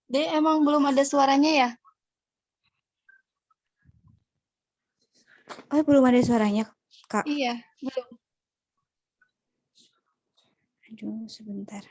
Speaker 2: Dek, emang belum ada suaranya ya?
Speaker 10: Oh, belum ada suaranya, Kak.
Speaker 2: Iya, belum.
Speaker 10: Aduh, sebentar.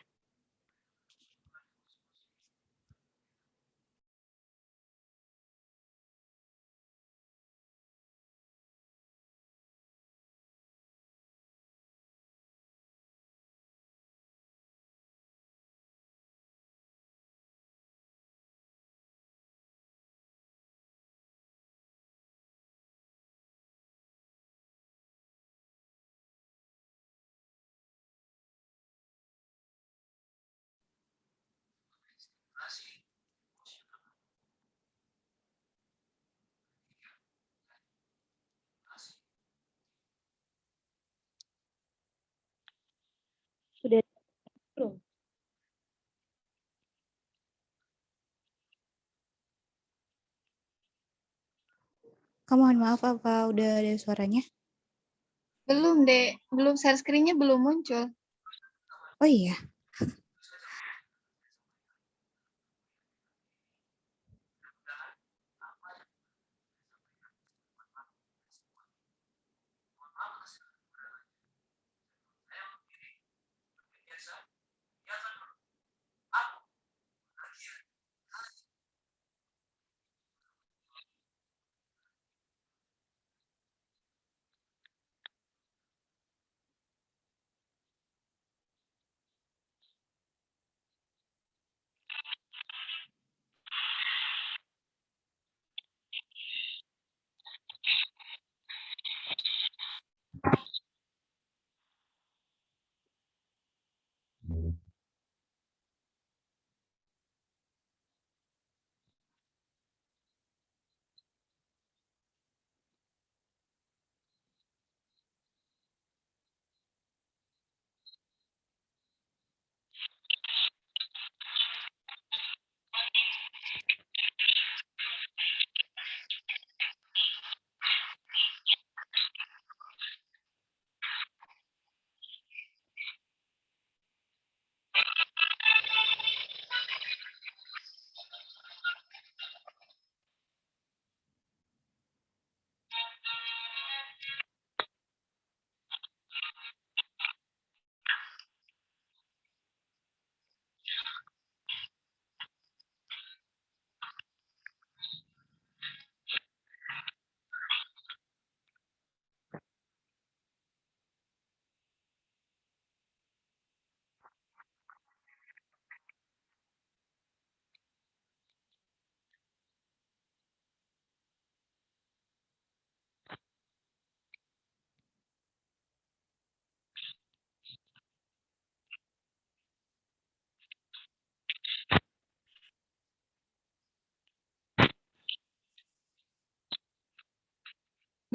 Speaker 10: Sudah belum? Kak, mohon maaf, apa udah ada suaranya?
Speaker 2: Belum, Dek. Belum share screen-nya belum muncul.
Speaker 10: Oh iya.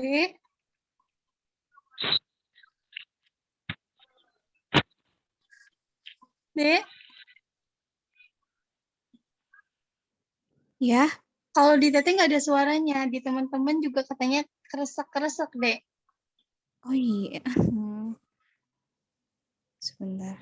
Speaker 2: Dek, Dek,
Speaker 10: Ya,
Speaker 2: kalau di Teteh nggak ada suaranya, di teman-teman juga katanya keresek-keresek, Dek.
Speaker 10: oh iya. Sebentar.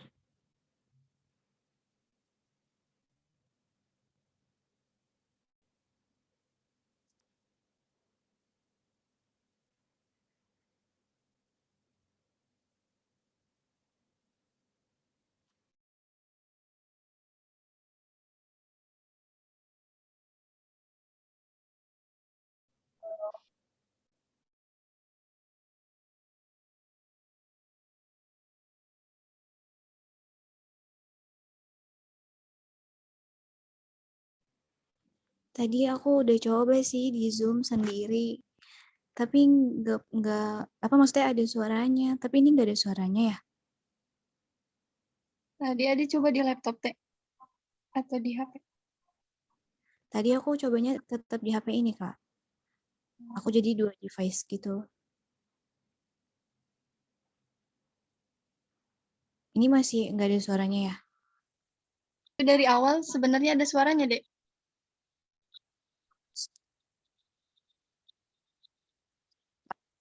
Speaker 10: Tadi aku udah coba sih di Zoom sendiri, tapi nggak apa maksudnya ada suaranya, tapi ini nggak ada suaranya ya.
Speaker 2: Tadi ada coba di laptop, Teh. Atau di HP.
Speaker 10: Tadi aku cobanya tetap di HP ini, Kak. Aku jadi 2 device gitu. Ini masih nggak ada suaranya ya?
Speaker 2: Dari awal sebenarnya ada suaranya, Dek.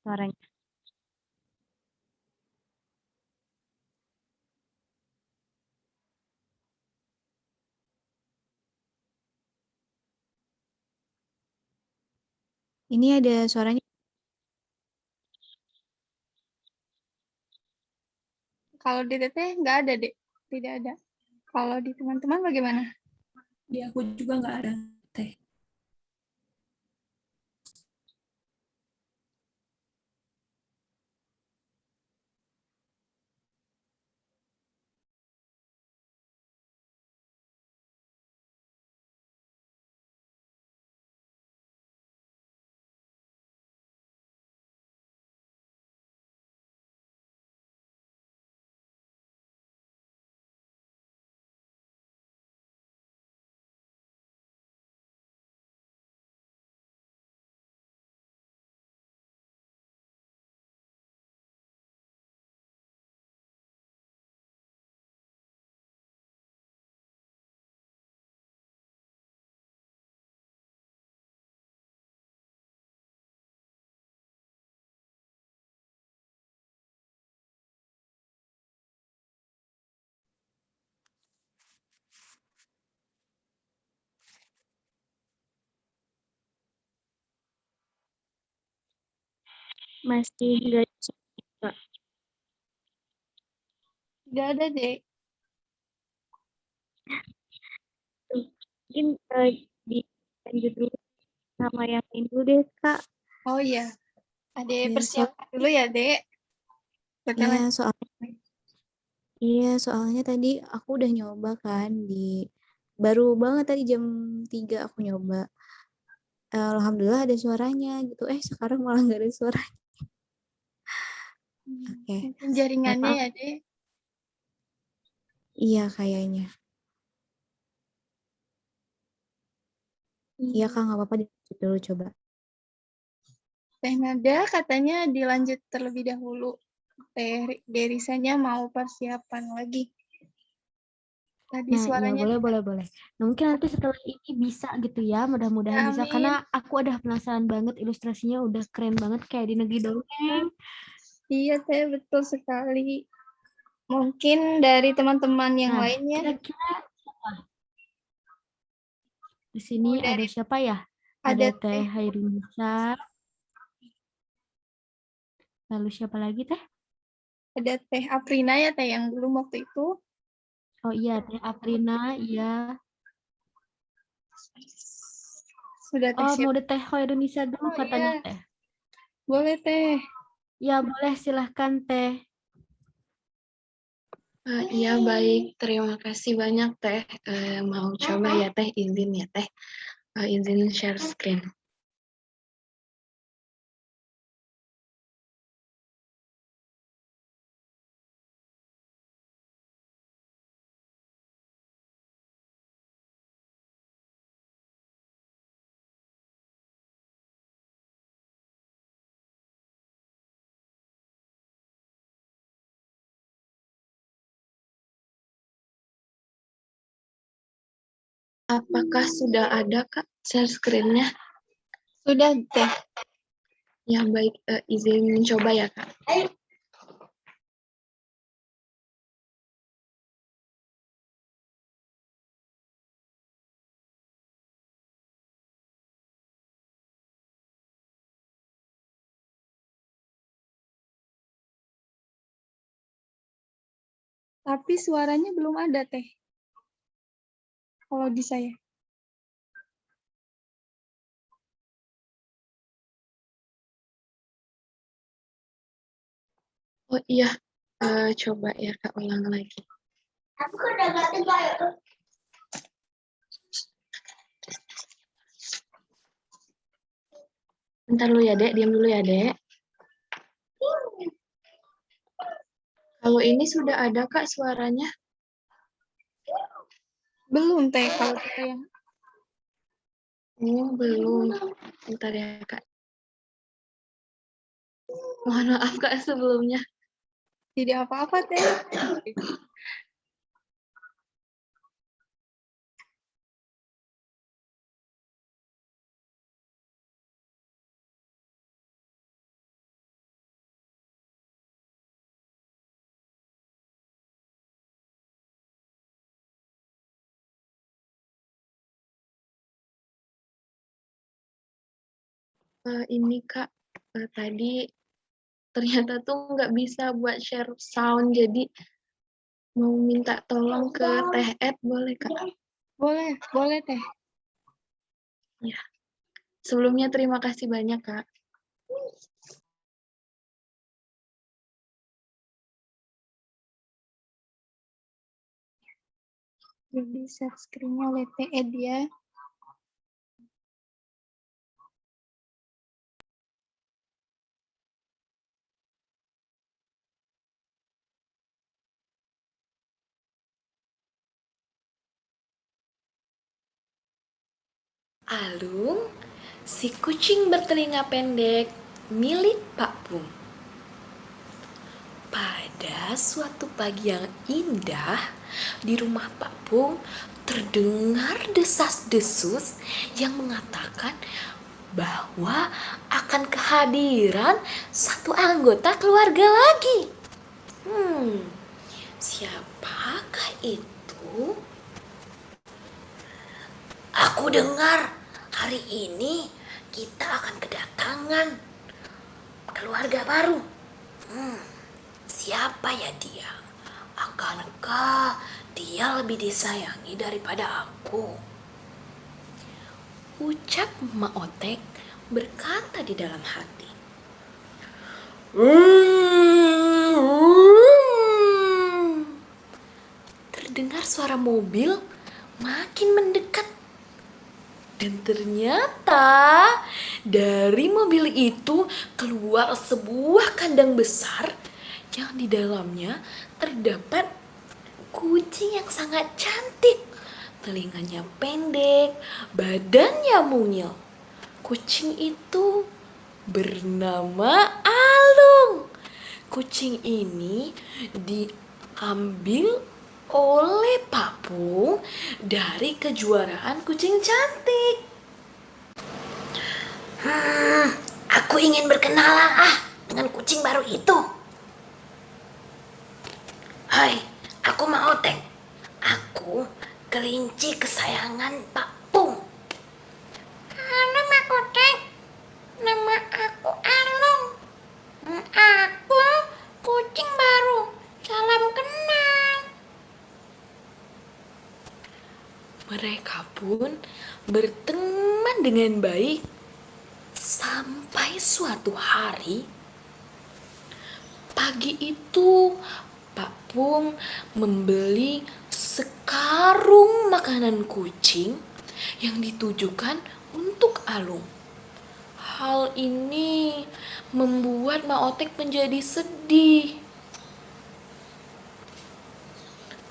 Speaker 10: Suaranya. Ini ada suaranya.
Speaker 2: Kalau di Teteh nggak ada, Dek. Tidak ada. Kalau di teman-teman bagaimana?
Speaker 5: Di aku juga nggak ada, Teh.
Speaker 10: Masih nggak ada suara, Kak.
Speaker 2: Tidak ada, Dek.
Speaker 10: Mungkin dilanjut dulu sama yang lain dulu deh, Kak.
Speaker 2: Oh iya. Ada
Speaker 10: Ya,
Speaker 2: persiapan dulu ya, Dek.
Speaker 10: iya, soalnya tadi aku udah nyoba kan baru banget tadi jam 3 aku nyoba. Alhamdulillah ada suaranya gitu. Sekarang malah nggak ada suara. Oke.
Speaker 2: Mungkin jaringannya
Speaker 10: Maaf.
Speaker 2: ya, Dek.
Speaker 10: Iya kayaknya. Iya Kak, nggak apa-apa dilanjut dulu coba.
Speaker 2: Teh Nada katanya dilanjut terlebih dahulu. Teh Derisanya mau persiapan lagi. Tadi
Speaker 3: Nah, iya
Speaker 2: suaranya
Speaker 3: boleh. Nah, mungkin nanti setelah ini bisa gitu ya, mudah-mudahan bisa.
Speaker 2: Amin.
Speaker 3: Karena aku udah penasaran banget, ilustrasinya udah keren banget kayak di negeri dongeng.
Speaker 2: Iya, Teh, betul sekali. Mungkin dari teman-teman yang
Speaker 3: Nah,
Speaker 2: lainnya.
Speaker 3: kira-kira siapa? Di sini ada siapa ya?
Speaker 2: Ada
Speaker 3: Ada Teh Hairunisa. Lalu siapa lagi Teh?
Speaker 2: Ada Teh Aprina ya, Teh, yang belum waktu itu.
Speaker 3: Oh iya, Teh Aprina, iya.
Speaker 2: Sudah Teh
Speaker 3: Oh,
Speaker 2: siap.
Speaker 3: mau Teh Hairunisa dulu katanya
Speaker 2: iya.
Speaker 3: Teh.
Speaker 2: Boleh, Teh.
Speaker 3: Ya, boleh silahkan Teh.
Speaker 4: Iya baik, terima kasih banyak Teh. Mau coba ya Teh, izin ya Teh. Izin share screen. Apakah sudah ada, Kak, share screen-nya?
Speaker 2: Sudah, Teh.
Speaker 4: Ya, baik. Izin mencoba ya, Kak.
Speaker 2: Tapi suaranya belum ada, Teh. Kalau di saya.
Speaker 4: Oh iya, coba ya, Kak, ulang lagi. Bentar dulu ya, Dek. Diam dulu ya, Dek. Kalau ini sudah ada, Kak, suaranya?
Speaker 2: Belum, Teh, kalau saya.
Speaker 4: Oh, belum. Bentar ya, Kak. Mohon maaf, Kak, sebelumnya.
Speaker 2: Tidak apa-apa, Teh.
Speaker 4: Ini, Kak, tadi ternyata tuh nggak bisa buat share sound, jadi mau minta tolong ke Teh Ed, boleh, Kak?
Speaker 2: Boleh, boleh, Teh.
Speaker 4: Ya. Sebelumnya terima kasih banyak, Kak.
Speaker 2: Jadi share screen-nya oleh Teh Ed ya.
Speaker 11: Alung, si kucing bertelinga pendek milik Pak Pung. Pada suatu pagi yang indah, di rumah Pak Pung terdengar desas-desus yang mengatakan bahwa akan kehadiran satu anggota keluarga lagi. Siapakah itu? Aku dengar hari ini kita akan kedatangan keluarga baru. Siapa ya dia? Akankah dia lebih disayangi daripada aku? Ucap Mak Otek berkata di dalam hati. Terdengar suara mobil makin mendekat. Dan ternyata dari mobil itu keluar sebuah kandang besar yang di dalamnya terdapat kucing yang sangat cantik. Telinganya pendek, badannya mungil. Kucing itu bernama Alung. Kucing ini diambil oleh Pak Pung dari kejuaraan kucing cantik. Aku ingin berkenalan dengan kucing baru itu. Hai, aku Mak Otek. Aku kelinci kesayangan Pak Pung. Halo Mak Otek, nama aku Alung. Aku kucing baru. Salam kenal. Mereka pun berteman dengan baik sampai suatu hari. Pagi itu Pak Pung membeli sekarung makanan kucing yang ditujukan untuk Alung. Hal ini membuat Mak Otek menjadi sedih.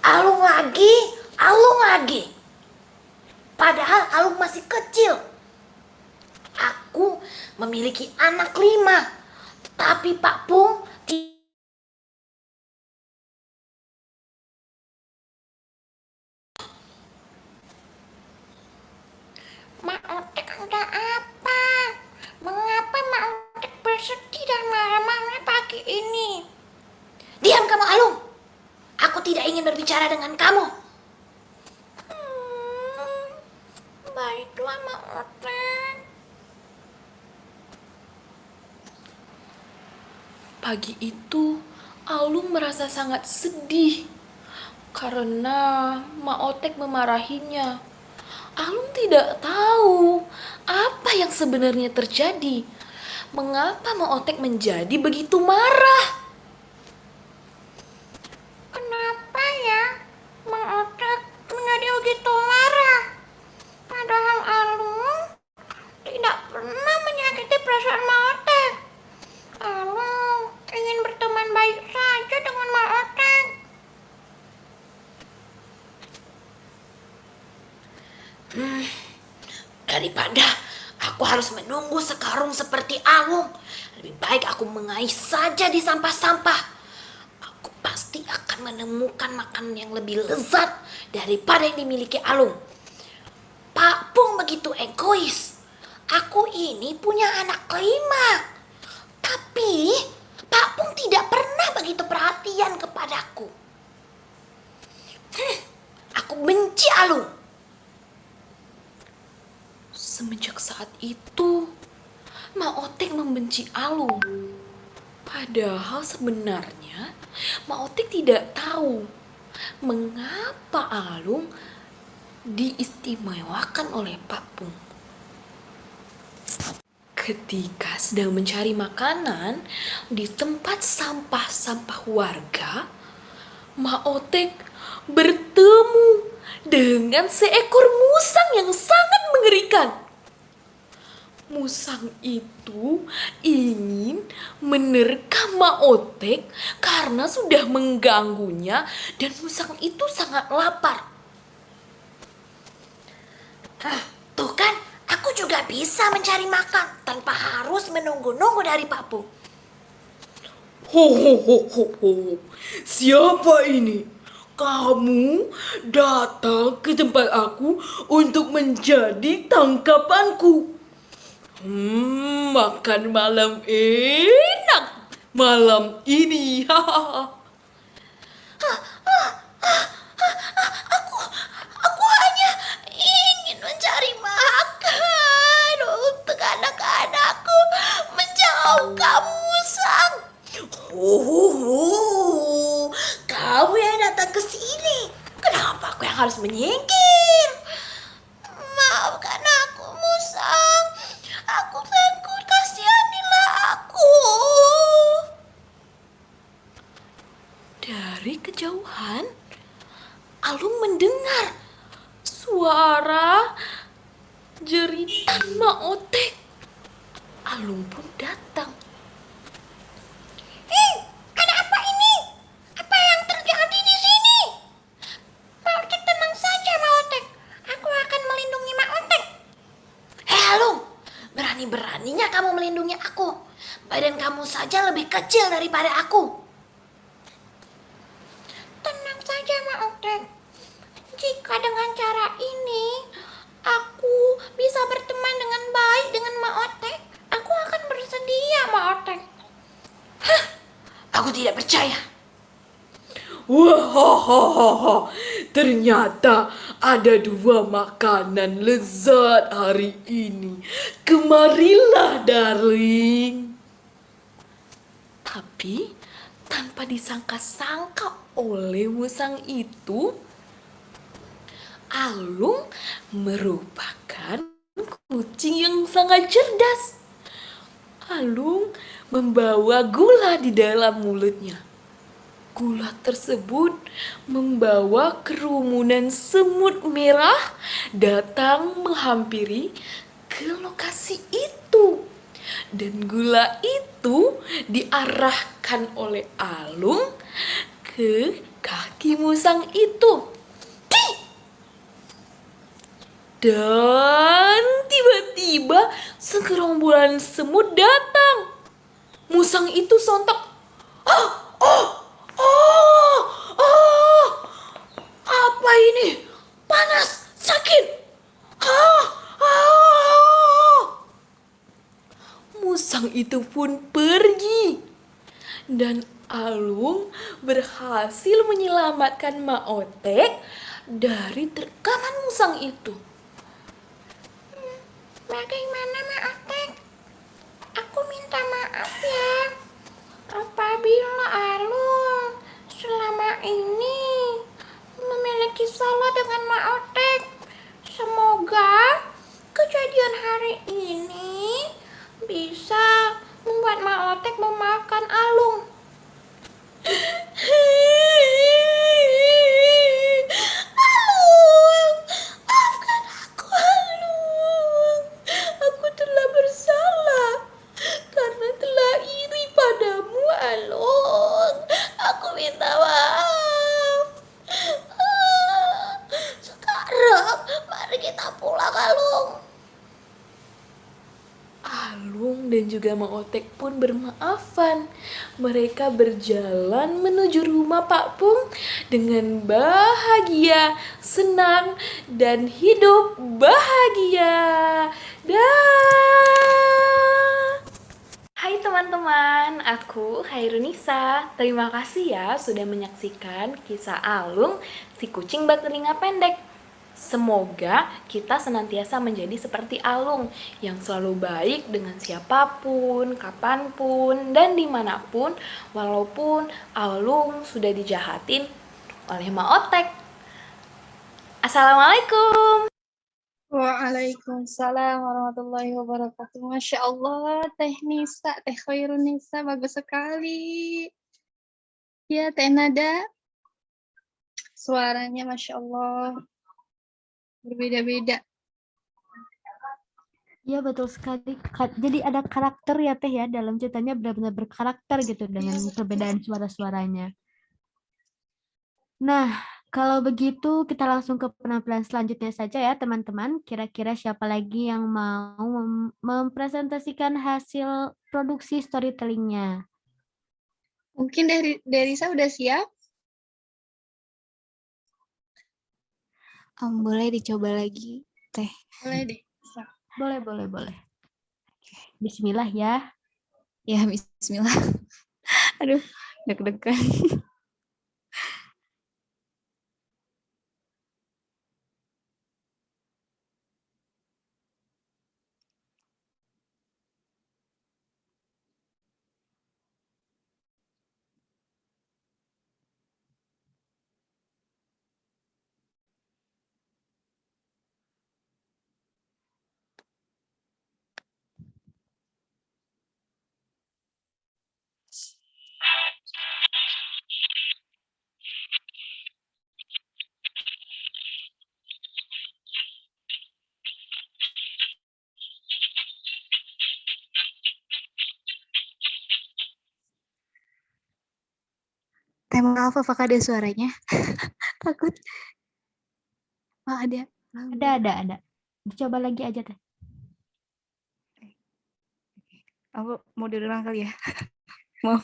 Speaker 11: Alung lagi. Padahal Alung masih kecil. Aku memiliki anak 5. Tapi Pak Pung Baiklah, Mak Otek. Pagi itu, Alung merasa sangat sedih karena Mak Otek memarahinya. Alung tidak tahu apa yang sebenarnya terjadi. Mengapa Mak Otek menjadi begitu marah? Kenapa ya Mak Otek menjadi begitu marah? Padahal Alung tidak pernah menyakiti perasaan Mak Otek. Alung ingin berteman baik saja dengan Mak Otek.
Speaker 12: Daripada aku harus menunggu sekarung seperti Alung, lebih baik aku mengais saja di sampah-sampah. Aku pasti akan menemukan makanan yang lebih lezat daripada yang dimiliki Alung. Pak Pung begitu egois. Aku ini punya anak 5. Tapi Pak Pung tidak pernah begitu perhatian kepadaku. Aku benci Alung.
Speaker 11: Semenjak saat itu, Mak Otek membenci Alung. Padahal sebenarnya Mak Otek tidak tahu mengapa Alung diistimewakan oleh Pak Pung. Ketika sedang mencari makanan di tempat sampah-sampah warga, Mak Otek bertemu dengan seekor musang yang sangat mengerikan. Musang itu ingin menerkam Mak Otek karena sudah mengganggunya dan musang itu sangat lapar.
Speaker 12: Tuh kan, aku juga bisa mencari makan tanpa harus menunggu-nunggu dari Pak Pung.
Speaker 11: Ho, siapa ini? Kamu datang ke tempat aku untuk menjadi tangkapanku. Makan malam enak malam ini.
Speaker 12: Aku hanya ingin mencari makan untuk anak-anakku menjauhkan musang. Kamu yang datang ke sini. Kenapa aku yang harus menyingkir? Maafkan aku, musang. Aku takut, kasihanilah aku.
Speaker 11: Dari kejauhan, Alung mendengar suara jeritan Mak Otek. Alung pun datang.
Speaker 12: Ada apa ini? Apa yang terjadi di sini? Mak Otek, tenang saja, Mak Otek. Aku akan melindungi Mak Otek. Alung, berani-beraninya kamu melindungi aku. Badan kamu saja lebih kecil daripada aku. Tenang saja, Mak Otek. Jika dengan cara ini aku bisa berteman dengan baik dengan Mak Otek, aku akan bersedia, Mak Otek. Aku tidak percaya.
Speaker 11: Wah, ternyata ada 2 makanan lezat hari ini. Kemarilah, darling. Tapi tanpa disangka-sangka oleh musang itu, Alung merupakan kucing yang sangat cerdas. Alung membawa gula di dalam mulutnya. Gula tersebut membawa kerumunan semut merah datang menghampiri ke lokasi itu. Dan gula itu diarahkan oleh Alung ke kaki musang itu. Dan tiba-tiba segerombolan semut datang. Musang itu sontak. Apa ini? Panas, sakit. Musang itu pun pergi. Dan Alung berhasil menyelamatkan Mak Otek dari terkaman musang itu. Bagaimana Maotek? Aku minta maaf ya. Apabila Alung selama ini memiliki salah dengan Maotek. Semoga kejadian hari ini bisa membuat Maotek memaafkan Alung. Alung, maafkan aku Alung. Aku telah bersalah karena telah iri padamu Alung. Aku minta maaf. Sekarang mari kita pulang Alung.
Speaker 13: Alung dan juga Maotek pun bermaafan. Mereka berjalan menuju rumah Pak Pung dengan bahagia, senang, dan hidup bahagia. Dah. Hai teman-teman, aku Hairunisa. Terima kasih ya sudah menyaksikan kisah Alung, si kucing bertelinga pendek. Semoga kita senantiasa menjadi seperti Alung yang selalu baik dengan siapapun, kapanpun, dan dimanapun, walaupun Alung sudah dijahatin oleh Maotek. Assalamualaikum.
Speaker 2: Waalaikumsalam warahmatullahi wabarakatuh. Masya Allah, Teh Nisa, Teh Khairunisa, bagus sekali. Ya, Teh Nada, suaranya Masya Allah, berbeda-beda.
Speaker 3: Iya betul sekali. Jadi ada karakter ya Teh ya, dalam ceritanya benar-benar berkarakter gitu dengan perbedaan suara-suaranya. Nah, kalau begitu kita langsung ke penampilan selanjutnya saja ya teman-teman. Kira-kira siapa lagi yang mau mempresentasikan hasil produksi storytelling-nya?
Speaker 2: Mungkin dari Risa udah siap?
Speaker 10: Boleh dicoba lagi, Teh.
Speaker 2: Boleh deh.
Speaker 3: Boleh. Bismillah ya.
Speaker 10: Ya, bismillah. Aduh, deg-degan. Teh, maaf, apakah ada suaranya? Takut. Oh, ada.
Speaker 3: Ada. Dicoba lagi aja Teh.
Speaker 10: Aku mau diulang kali ya. Mau.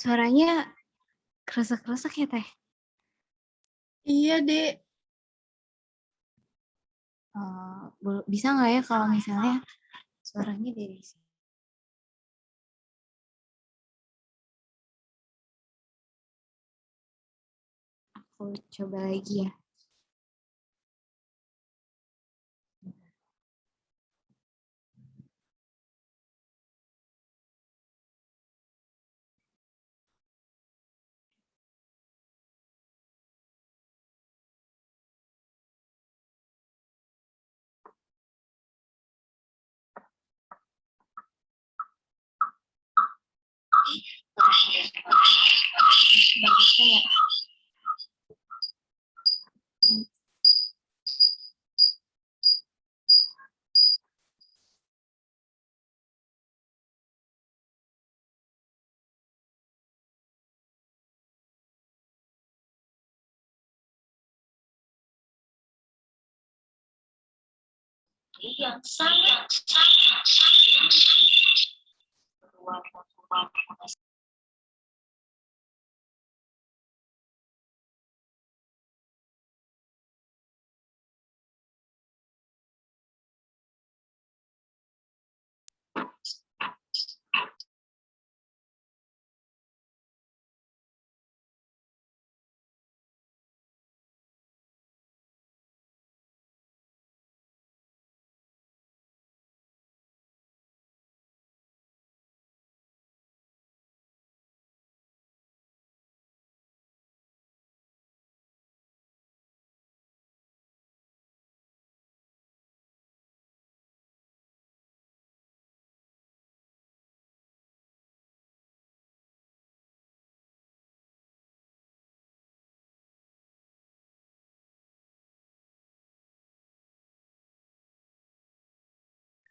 Speaker 10: Suaranya kresek-kresek ya, Teh?
Speaker 2: Iya, Dek.
Speaker 10: Bisa nggak ya kalau misalnya suaranya dari sini? Aku coba lagi ya. Nggak bisa ya?
Speaker 11: Yang sangat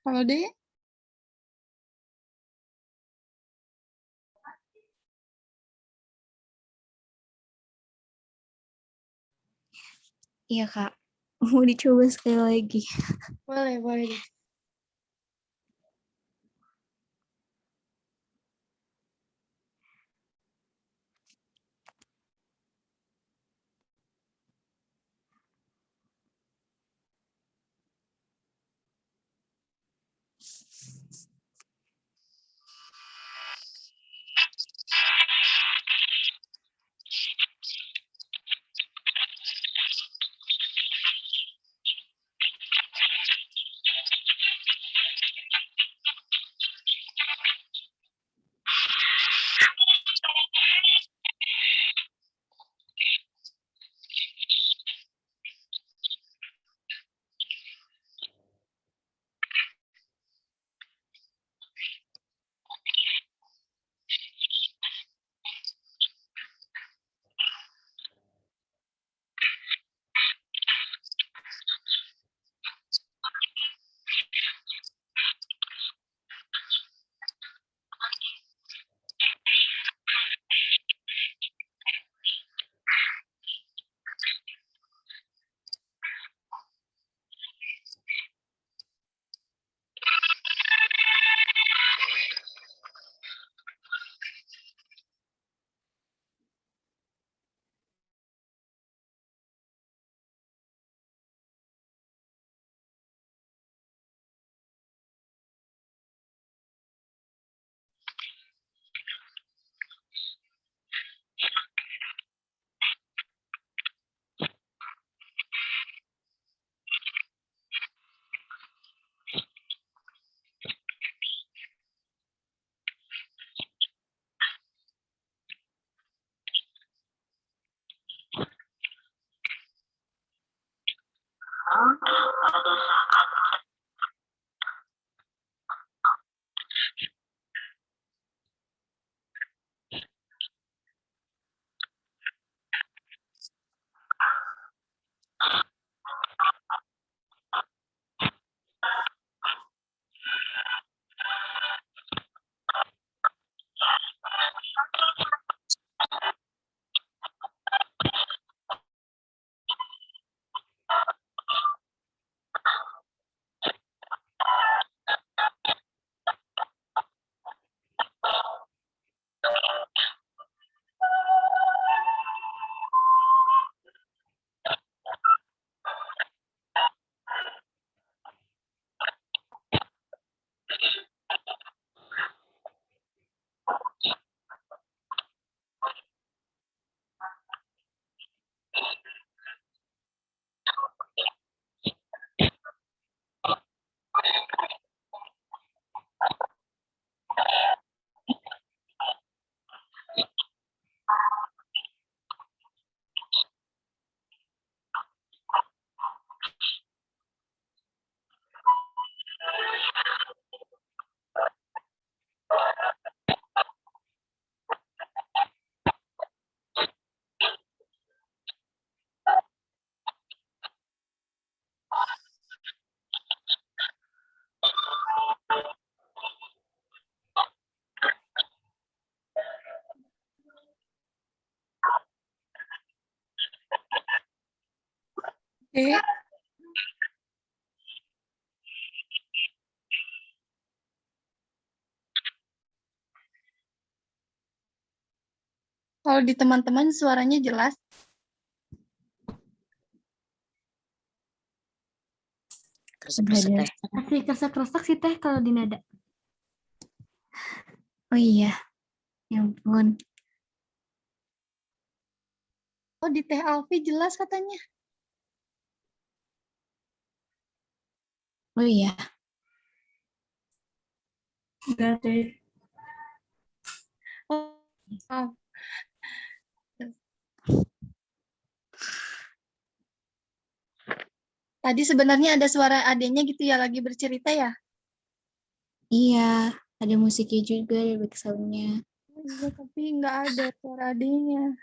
Speaker 2: Halo, Dek.
Speaker 10: Iya, Kak. Mau dicoba sekali lagi.
Speaker 2: Boleh, boleh. Dek. Kalau di teman-teman suaranya jelas.
Speaker 3: Masih kerasa-kerasa sih Teh kalau di nada.
Speaker 10: Oh iya, ya ampun.
Speaker 2: Oh, di Teh Alfi jelas katanya.
Speaker 10: Oh iya.
Speaker 3: Enggak Teh.
Speaker 2: Oh, maaf. Tadi sebenarnya ada suara adenya gitu ya, lagi bercerita ya?
Speaker 10: Iya, ada musiknya juga, ada backsound-nya.
Speaker 2: Iya, tapi nggak ada suara adenya.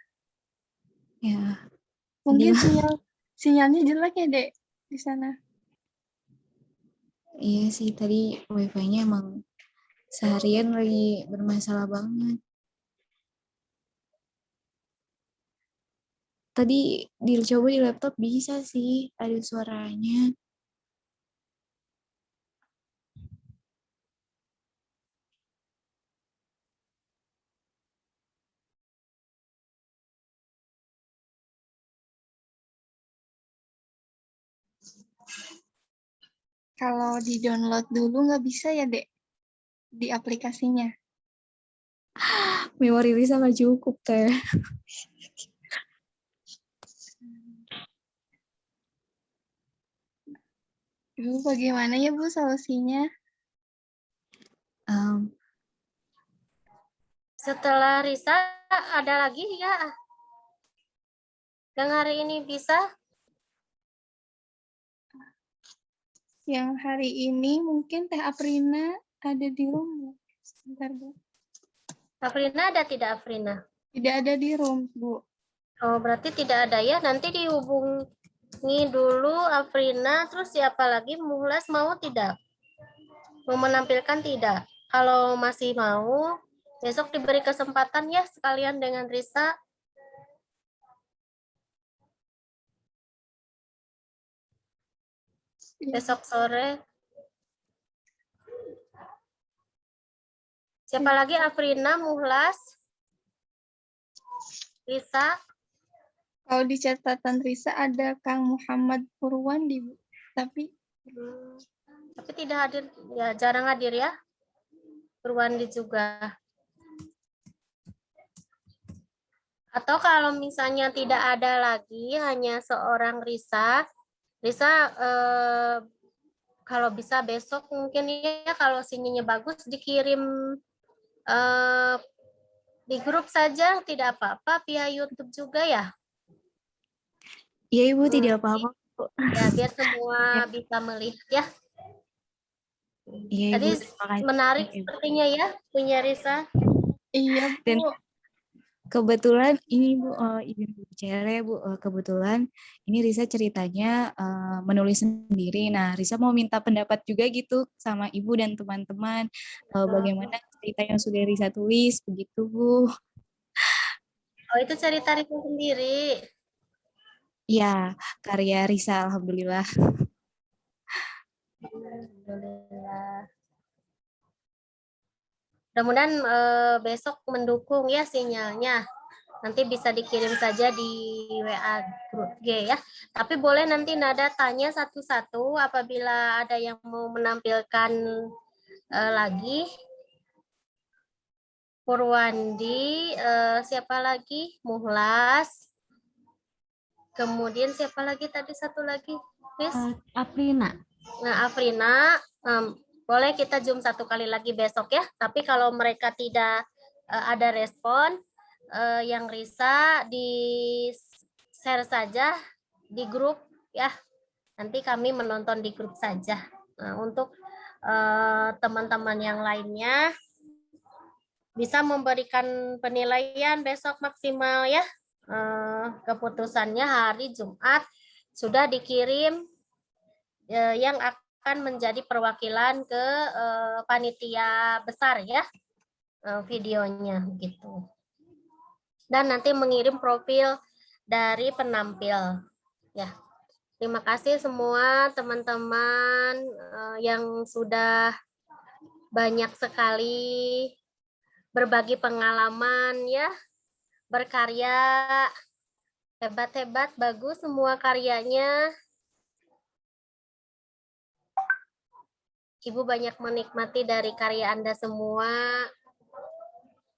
Speaker 10: Ya,
Speaker 2: Mungkin
Speaker 10: sedih
Speaker 2: sinyalnya jelek ya, Dek, di sana.
Speaker 10: Iya sih, tadi wifi-nya emang seharian lagi bermasalah banget. Tadi dicoba di laptop bisa sih, ada suaranya.
Speaker 2: Kalau di-download dulu nggak bisa ya, Dek? Di aplikasinya.
Speaker 10: Memori Lisa nggak cukup, Teh.
Speaker 2: Ibu bagaimana ya, Bu, solusinya?
Speaker 1: Setelah Risa, ada lagi ya? Yang hari ini bisa?
Speaker 2: Yang hari ini mungkin Teh Aprina ada di room. Sebentar, Bu.
Speaker 1: Afrina ada tidak, Afrina?
Speaker 2: Tidak ada di room, Bu.
Speaker 1: Oh, berarti tidak ada ya. Nanti dihubungi dulu Afrina, terus siapa lagi? Muhlas mau tidak? Mau menampilkan tidak? Kalau masih mau, besok diberi kesempatan ya sekalian dengan Risa. Besok sore. Siapa lagi? Afrina, Muhlas, Risa.
Speaker 2: Kalau di catatan Risa ada Kang Muhammad Purwandi, Bu. Tapi
Speaker 1: tidak hadir, ya jarang hadir ya. Purwandi juga. Atau kalau misalnya tidak ada lagi, hanya seorang Risa, kalau bisa besok mungkin ya, kalau sinyalnya bagus dikirim di grup saja, tidak apa-apa, via YouTube juga ya.
Speaker 10: Iya, Ibu, tidak apa-apa.
Speaker 1: Ya, biar semua bisa melihat ya.
Speaker 10: Iya,
Speaker 1: Tadi
Speaker 10: Ibu, terima kasih.
Speaker 1: menarik sepertinya ya, punya Risa.
Speaker 2: Iya, Bu.
Speaker 10: Dan kebetulan ini Bu, izin bicara ya Bu, kebetulan ini Risa ceritanya menulis sendiri. Nah, Risa mau minta pendapat juga gitu sama Ibu dan teman-teman, bagaimana cerita yang sudah Risa tulis, begitu Bu.
Speaker 1: Oh, itu cerita Risa sendiri.
Speaker 10: Ya, karya Risa, alhamdulillah.
Speaker 1: Alhamdulillah. Mudah-mudahan besok mendukung ya sinyalnya. Nanti bisa dikirim saja di WA grup G ya. Tapi boleh nanti Nada tanya satu-satu apabila ada yang mau menampilkan lagi. Purwandi, siapa lagi? Muhlas. Kemudian siapa lagi tadi satu lagi?
Speaker 3: Aprina.
Speaker 1: Nah, Afrina, boleh kita Zoom satu kali lagi besok ya. Tapi kalau mereka tidak ada respon, yang Risa di share saja di grup ya. Nanti kami menonton di grup saja. Nah, untuk teman-teman yang lainnya bisa memberikan penilaian besok maksimal ya. Keputusannya hari Jumat sudah dikirim yang akan menjadi perwakilan ke panitia besar ya videonya gitu. Dan nanti mengirim profil dari penampil ya. Terima kasih semua teman-teman yang sudah banyak sekali berbagi pengalaman ya, berkarya, hebat-hebat, bagus semua karyanya. Ibu banyak menikmati dari karya Anda semua.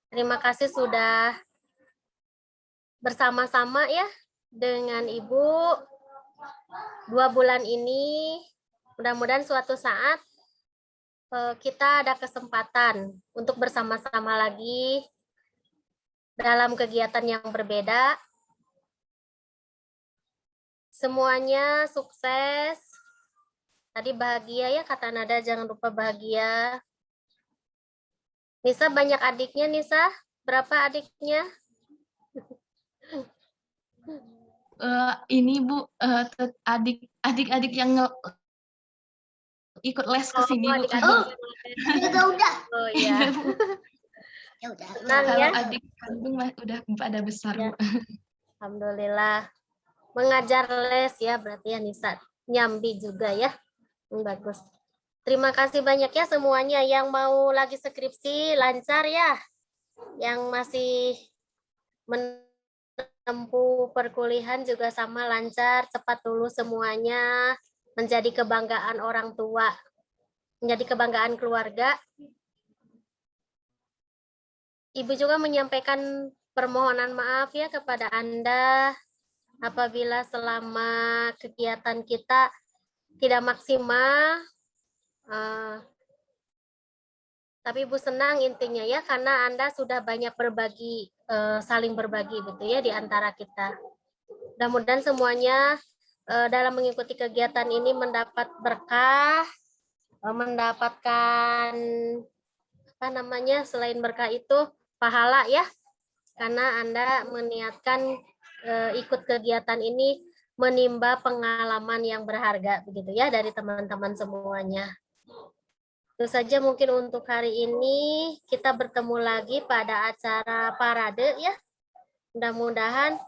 Speaker 1: Terima kasih sudah bersama-sama ya dengan Ibu 2 bulan ini. Mudah-mudahan suatu saat kita ada kesempatan untuk bersama-sama lagi dalam kegiatan yang berbeda. Semuanya sukses. Tadi bahagia ya, kata Nada, jangan lupa bahagia. Nisa banyak adiknya, Nisa. Berapa adiknya?
Speaker 2: Ini Bu, adik-adik yang ikut les ke sini Bu.
Speaker 11: Udah.
Speaker 1: Oh iya.
Speaker 11: Ya udah.
Speaker 1: Senang
Speaker 2: Kalau
Speaker 1: ya.
Speaker 2: adik kandung udah pada besar Bu.
Speaker 1: Alhamdulillah. Mengajar les ya, berarti ya Nisa. Nyambi juga ya. Bagus. Terima kasih banyak ya semuanya yang mau lagi skripsi lancar ya. Yang masih menempuh perkuliahan juga sama lancar, cepat lulus semuanya, menjadi kebanggaan orang tua, menjadi kebanggaan keluarga. Ibu juga menyampaikan permohonan maaf ya kepada Anda apabila selama kegiatan kita tidak maksimal. Tapi Ibu senang intinya ya karena Anda sudah banyak berbagi, saling berbagi gitu ya di antara kita. Mudah-mudahan semuanya dalam mengikuti kegiatan ini mendapat berkah, mendapatkan apa namanya selain berkah itu pahala ya, karena Anda meniatkan ikut kegiatan ini menimba pengalaman yang berharga begitu ya dari teman-teman semuanya. Itu saja mungkin untuk hari ini. Kita bertemu lagi pada acara parade ya. Mudah-mudahan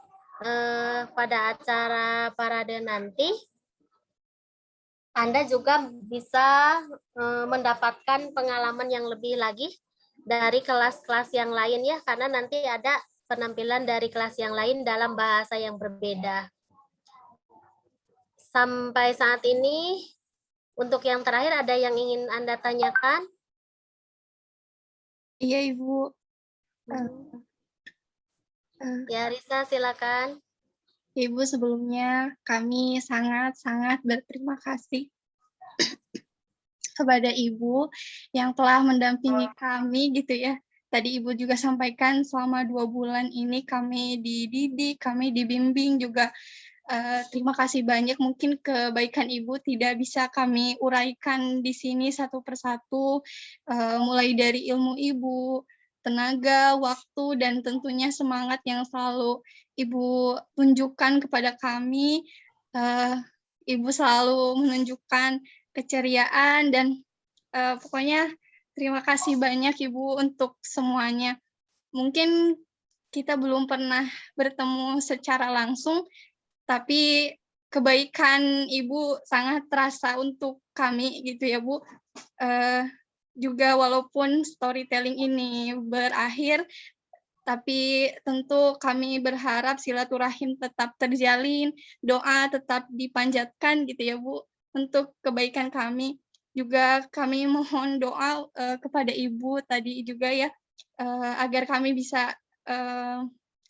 Speaker 1: pada acara parade nanti Anda juga bisa mendapatkan pengalaman yang lebih lagi dari kelas-kelas yang lain ya, karena nanti ada penampilan dari kelas yang lain dalam bahasa yang berbeda. Sampai saat ini, untuk yang terakhir ada yang ingin Anda tanyakan?
Speaker 2: Iya Ibu.
Speaker 1: Ya Risa silakan.
Speaker 2: Ibu sebelumnya kami sangat-sangat berterima kasih kepada Ibu yang telah mendampingi kami gitu ya. Tadi Ibu juga sampaikan selama 2 bulan ini kami dididik, kami dibimbing juga. Terima kasih banyak, mungkin kebaikan Ibu tidak bisa kami uraikan di sini satu persatu, mulai dari ilmu Ibu, tenaga, waktu, dan tentunya semangat yang selalu Ibu tunjukkan kepada kami. Ibu selalu menunjukkan keceriaan dan pokoknya terima kasih banyak Ibu untuk semuanya. Mungkin kita belum pernah bertemu secara langsung, tapi kebaikan Ibu sangat terasa untuk kami gitu ya Bu. Juga walaupun storytelling ini berakhir, tapi tentu kami berharap silaturahim tetap terjalin, doa tetap dipanjatkan gitu ya Bu, untuk kebaikan kami. Juga kami mohon doa kepada Ibu tadi juga ya, agar kami bisa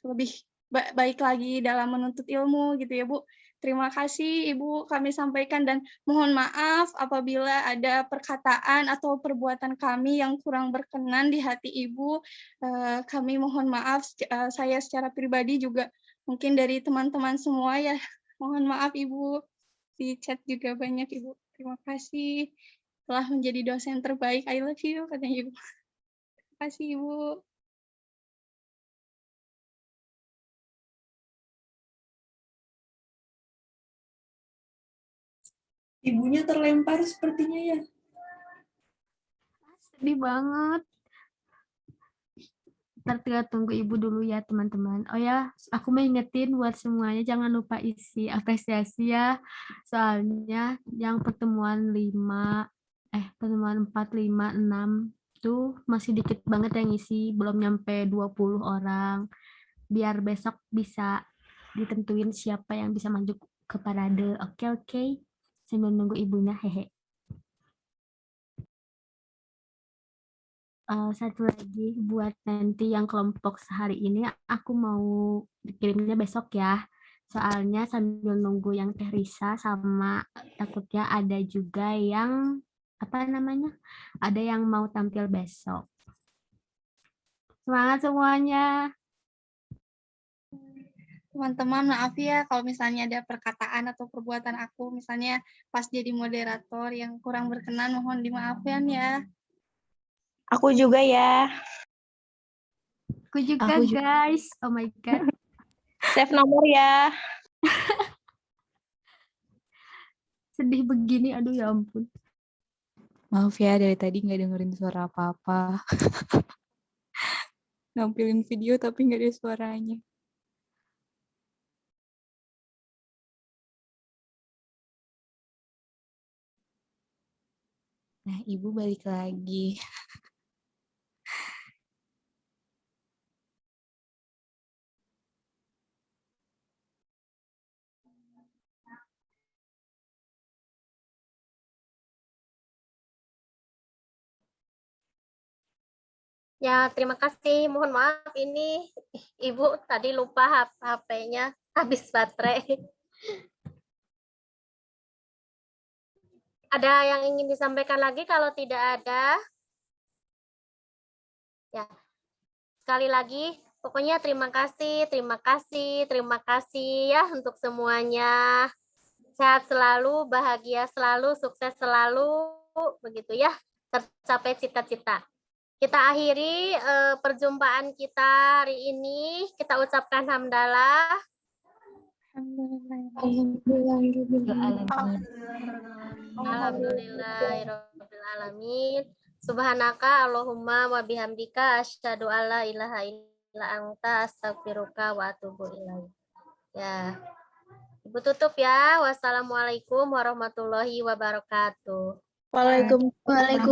Speaker 2: lebih baik lagi dalam menuntut ilmu gitu ya Bu. Terima kasih Ibu kami sampaikan dan mohon maaf apabila ada perkataan atau perbuatan kami yang kurang berkenan di hati Ibu. Kami mohon maaf, saya secara pribadi juga mungkin dari teman-teman semua ya. Mohon maaf Ibu. Di chat juga banyak Ibu. Terima kasih telah menjadi dosen terbaik. I love you katanya Ibu. Terima kasih Ibu.
Speaker 5: Ibunya terlempar sepertinya ya.
Speaker 3: Sedih banget. tinggal tunggu Ibu dulu ya teman-teman. Oh ya, aku mau ingetin buat semuanya jangan lupa isi apresiasi ya. Soalnya yang pertemuan 4, 5, 6 tuh masih dikit banget yang isi, belum nyampe 20 orang. Biar besok bisa ditentuin siapa yang bisa maju ke parade. Oke. Sambil nunggu ibunya, hehe. Satu lagi buat nanti yang kelompok sehari ini aku mau dikirimnya besok ya. Soalnya sambil nunggu yang Teh Risa sama takutnya ada juga yang ada yang mau tampil besok. Semangat semuanya.
Speaker 2: Teman-teman, maaf ya kalau misalnya ada perkataan atau perbuatan aku, misalnya pas jadi moderator yang kurang berkenan, mohon dimaafkan ya.
Speaker 10: Aku juga ya.
Speaker 3: Aku juga guys. Oh my God.
Speaker 10: Save nomor ya.
Speaker 3: Sedih begini, aduh ya ampun.
Speaker 10: Maaf ya dari tadi nggak dengerin suara apa-apa. Nampilin video tapi nggak ada suaranya. Nah, Ibu balik lagi.
Speaker 1: Ya, terima kasih. Mohon maaf ini Ibu tadi lupa HP-nya habis baterai. Ada yang ingin disampaikan lagi? Kalau tidak ada, ya. Sekali lagi, pokoknya terima kasih ya untuk semuanya. Sehat selalu, bahagia selalu, sukses selalu, begitu ya. Tercapai cita-cita. Kita akhiri perjumpaan kita hari ini. Kita ucapkan hamdalah. Alhamdulillahirabbil alamin. Subhanaka Allahumma wa bihamdika asyhadu alla ilaha illa anta astaghfiruka wa atubu ilaik. Ya. Ibu tutup ya. Wassalamualaikum warahmatullahi wabarakatuh.
Speaker 10: Waalaikumsalam.